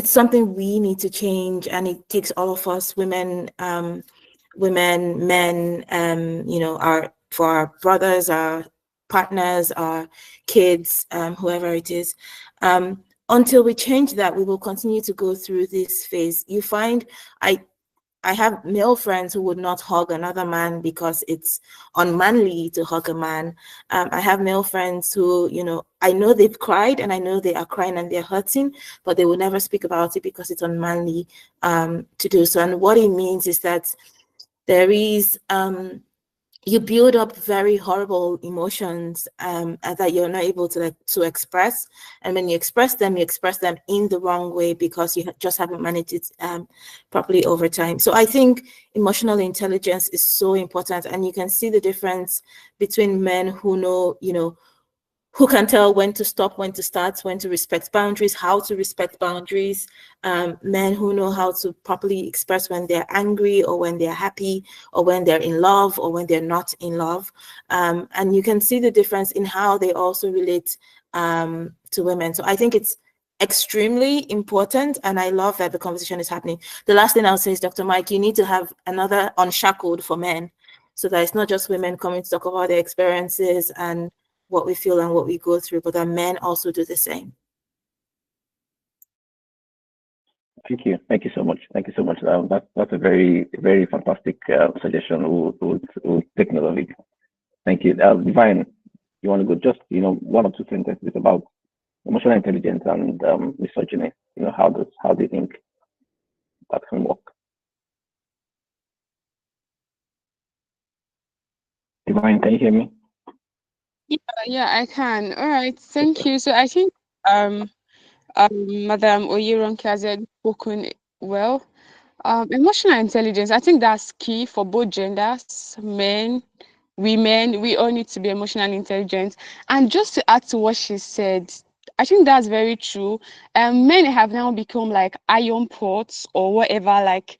something we need to change. And it takes all of us, women, men, for our brothers, our partners, our kids, whoever it is. Until we change that, we will continue to go through this phase. You find I have male friends who would not hug another man because it's unmanly to hug a man. I have male friends who, I know they've cried and I know they are crying and they're hurting, but they will never speak about it because it's unmanly to do so. And what it means is that there is you build up very horrible emotions that you're not able to express, and when you express them in the wrong way because you just haven't managed it properly over time. So I think emotional intelligence is so important, and you can see the difference between men who know, who can tell when to stop, when to start, when to respect boundaries, how to respect boundaries. Men who know how to properly express when they're angry or when they're happy or when they're in love or when they're not in love. And you can see the difference in how they also relate to women. So I think it's extremely important, and I love that the conversation is happening. The last thing I'll say is, Dr. Mike, you need to have another Unshackled for men, so that it's not just women coming to talk about their experiences and what we feel and what we go through, but that men also do the same. Thank you so much. That's a very, very fantastic suggestion. We'll take note of it. Thank you. Divine, you want to go just one or two sentences about emotional intelligence and misogyny? How do you think that can work? Divine, can you hear me? Yeah, I can. All right, thank you. So I think Madam Oyeronke has spoken well. Emotional intelligence, I think that's key for both genders, men, women. We all need to be emotionally intelligent. And just to add to what she said, I think that's very true. Men have now become like iron pots or whatever. Like,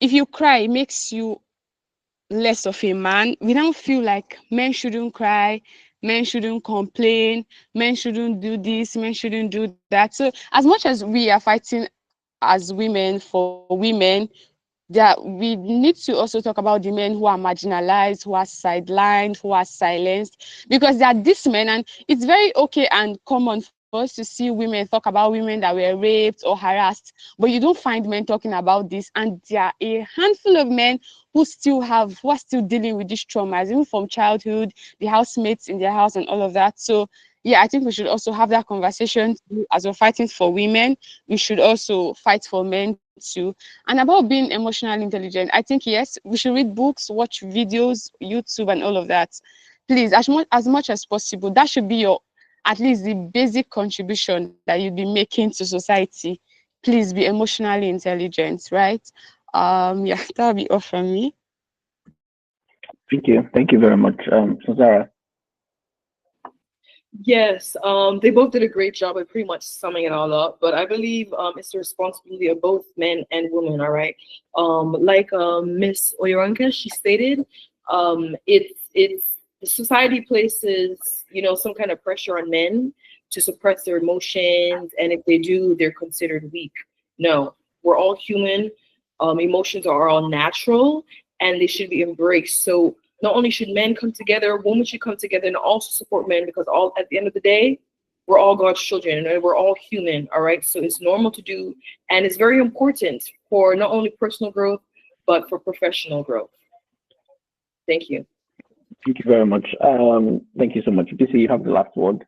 if you cry, it makes you less of a man. We now feel like men shouldn't cry, men shouldn't complain, men shouldn't do this, men shouldn't do that. So as much as we are fighting as women for women, that we need to also talk about the men who are marginalized, who are sidelined, who are silenced, because they are these men, and it's very okay and common for for us to see women talk about women that were raped or harassed, but you don't find men talking about this. And there are a handful of men who are still dealing with these traumas, even from childhood, the housemates in their house and all of that. So yeah, I think we should also have that conversation too. As we're fighting for women, we should also fight for men too. And about being emotionally intelligent, I think yes, we should read books, watch videos, YouTube and all of that. Please, as much as possible, that should be your, at least the basic contribution that you'd be making to society. Please be emotionally intelligent, right? Yeah, that'll be all from me. Thank you very much. So Zara. Yes, they both did a great job of pretty much summing it all up. But I believe it's the responsibility of both men and women. All right, like Miss Oyoranka, she stated, it's the society places some kind of pressure on men to suppress their emotions, and if they do, they're considered weak. No, we're all human. Emotions are all natural, and they should be embraced. So not only should men come together, women should come together and also support men, because all at the end of the day, we're all God's children and we're all human. All right. So it's normal to do, and it's very important for not only personal growth, but for professional growth. Thank you. Thank you very much. Thank you so much. DC, you have the last word.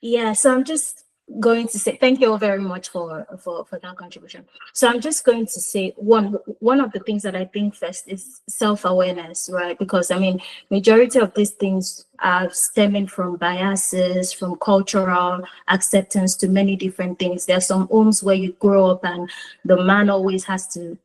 Yeah, so I'm just going to say thank you all very much for that contribution. So I'm just going to say one of the things that I think first is self-awareness, right? Because I mean, majority of these things are stemming from biases, from cultural acceptance to many different things. There are some homes where you grow up and the man always has to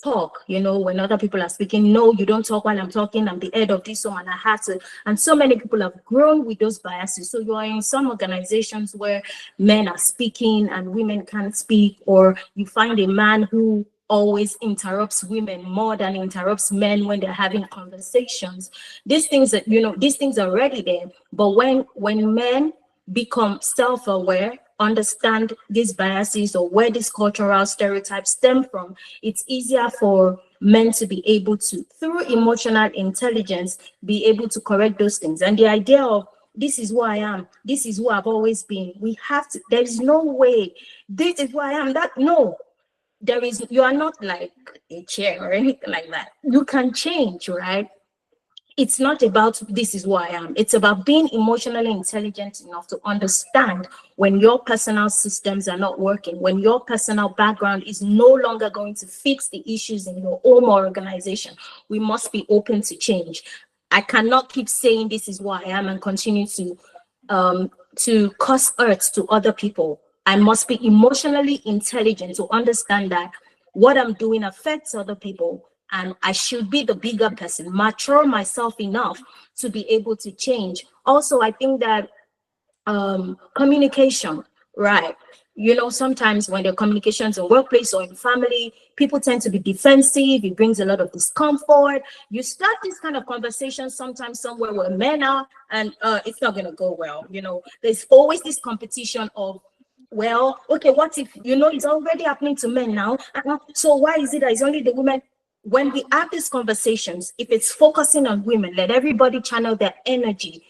talk, when other people are speaking. No, you don't talk while I'm talking. I'm the head of this home and I have to. And so many people have grown with those biases. So you are in some organizations where men are speaking and women can't speak, or you find a man who always interrupts women more than interrupts men when they're having conversations. These things that, these things are already there. But when men become self-aware, understand these biases or where these cultural stereotypes stem from, it's easier for men to be able to, through emotional intelligence, be able to correct those things. And the idea of this is who I am, this is who I've always been, we have to, there is no way, this is who I am, that, no, there is, you are not like a chair or anything like that. You can change, right? It's not about this is who I am. It's about being emotionally intelligent enough to understand when your personal systems are not working, when your personal background is no longer going to fix the issues in your home or organization. We must be open to change. I cannot keep saying this is who I am and continue to cause hurt to other people. I must be emotionally intelligent to understand that what I'm doing affects other people, and I should be the bigger person, mature myself enough to be able to change. Also, I think that communication, right? Sometimes when there are communications in workplace or in family, people tend to be defensive. It brings a lot of discomfort. You start this kind of conversation sometimes somewhere where men are, and it's not going to go well. There's always this competition of, well, okay, what if, it's already happening to men now. So why is it that it's only the women? When we have these conversations, if it's focusing on women, let everybody channel their energy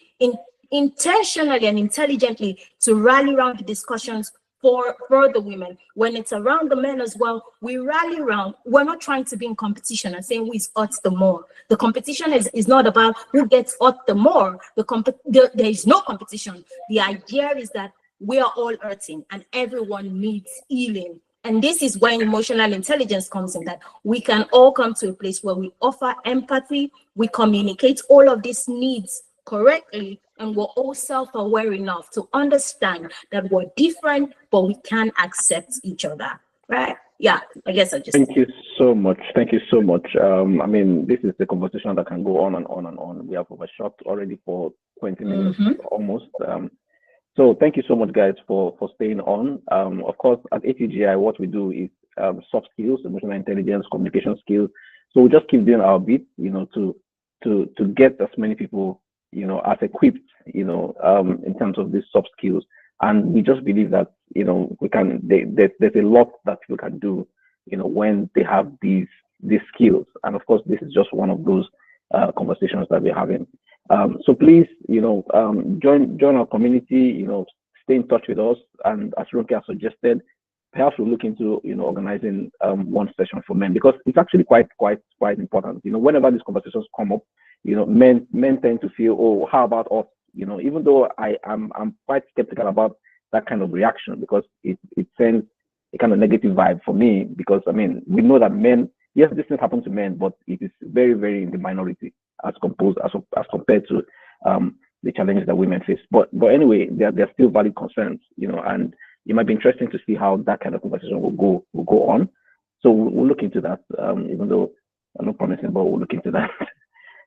intentionally and intelligently to rally around the discussions for the women. When it's around the men as well, we rally around. We're not trying to be in competition and saying who is hot the more. The competition is not about who gets hot the more. There is no competition. The idea is that we are all hurting and everyone needs healing. And this is when emotional intelligence comes in, that we can all come to a place where we offer empathy, we communicate all of these needs correctly, and we're all self-aware enough to understand that we're different, but we can accept each other, right? Yeah, I guess I just... Thank you so much. Thank you so much. I mean, this is the conversation that can go on and on and on. We have overshot already for 20 minutes almost. So thank you so much, guys, for staying on. Of course, at ATGI, what we do is soft skills, emotional intelligence, communication skills. So we just keep doing our bit, to get as many people, as equipped, in terms of these soft skills. And we just believe that, we can. There's a lot that people can do, when they have these skills. And of course, this is just one of those conversations that we're having. So please, join our community, stay in touch with us. And as Ronke has suggested, perhaps we'll look into, organizing one session for men, because it's actually quite important. Whenever these conversations come up, men tend to feel, oh, how about us? Even though I'm quite skeptical about that kind of reaction, because it sends a kind of negative vibe for me, because we know that men, yes, this thing happens to men, but it is very, very in the minority as compared to the challenges that women face. But anyway, they're still valid concerns, and it might be interesting to see how that kind of conversation will go on. So we'll look into that, even though I'm not promising, but we'll look into that.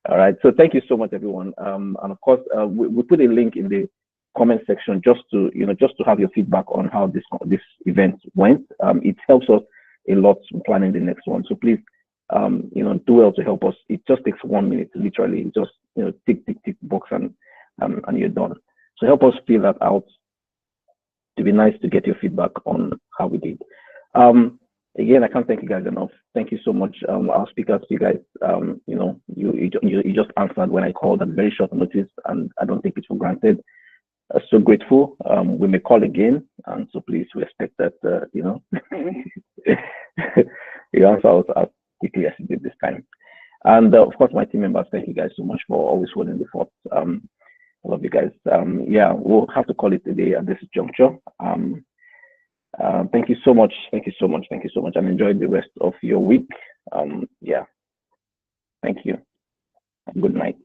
All right. So thank you so much, everyone. And of course, we put a link in the comment section just to have your feedback on how this event went. It helps us a lot in planning the next one. So please, do well to help us. It just takes 1 minute, literally. Just tick box and you're done. So help us fill that out. To be nice to get your feedback on how we did. Again, I can't thank you guys enough. Thank you so much, our speakers. You guys, you just answered when I called at very short notice, and I don't take it for granted. So grateful. We may call again, and so please respect that. You answer us as quickly as you did this time. And of course, my team members, thank you guys so much for always holding the fort. I love you guys. Yeah, we'll have to call it a day at this juncture. Thank you so much. Thank you so much. Thank you so much. And enjoy the rest of your week. Yeah. Thank you. Good night.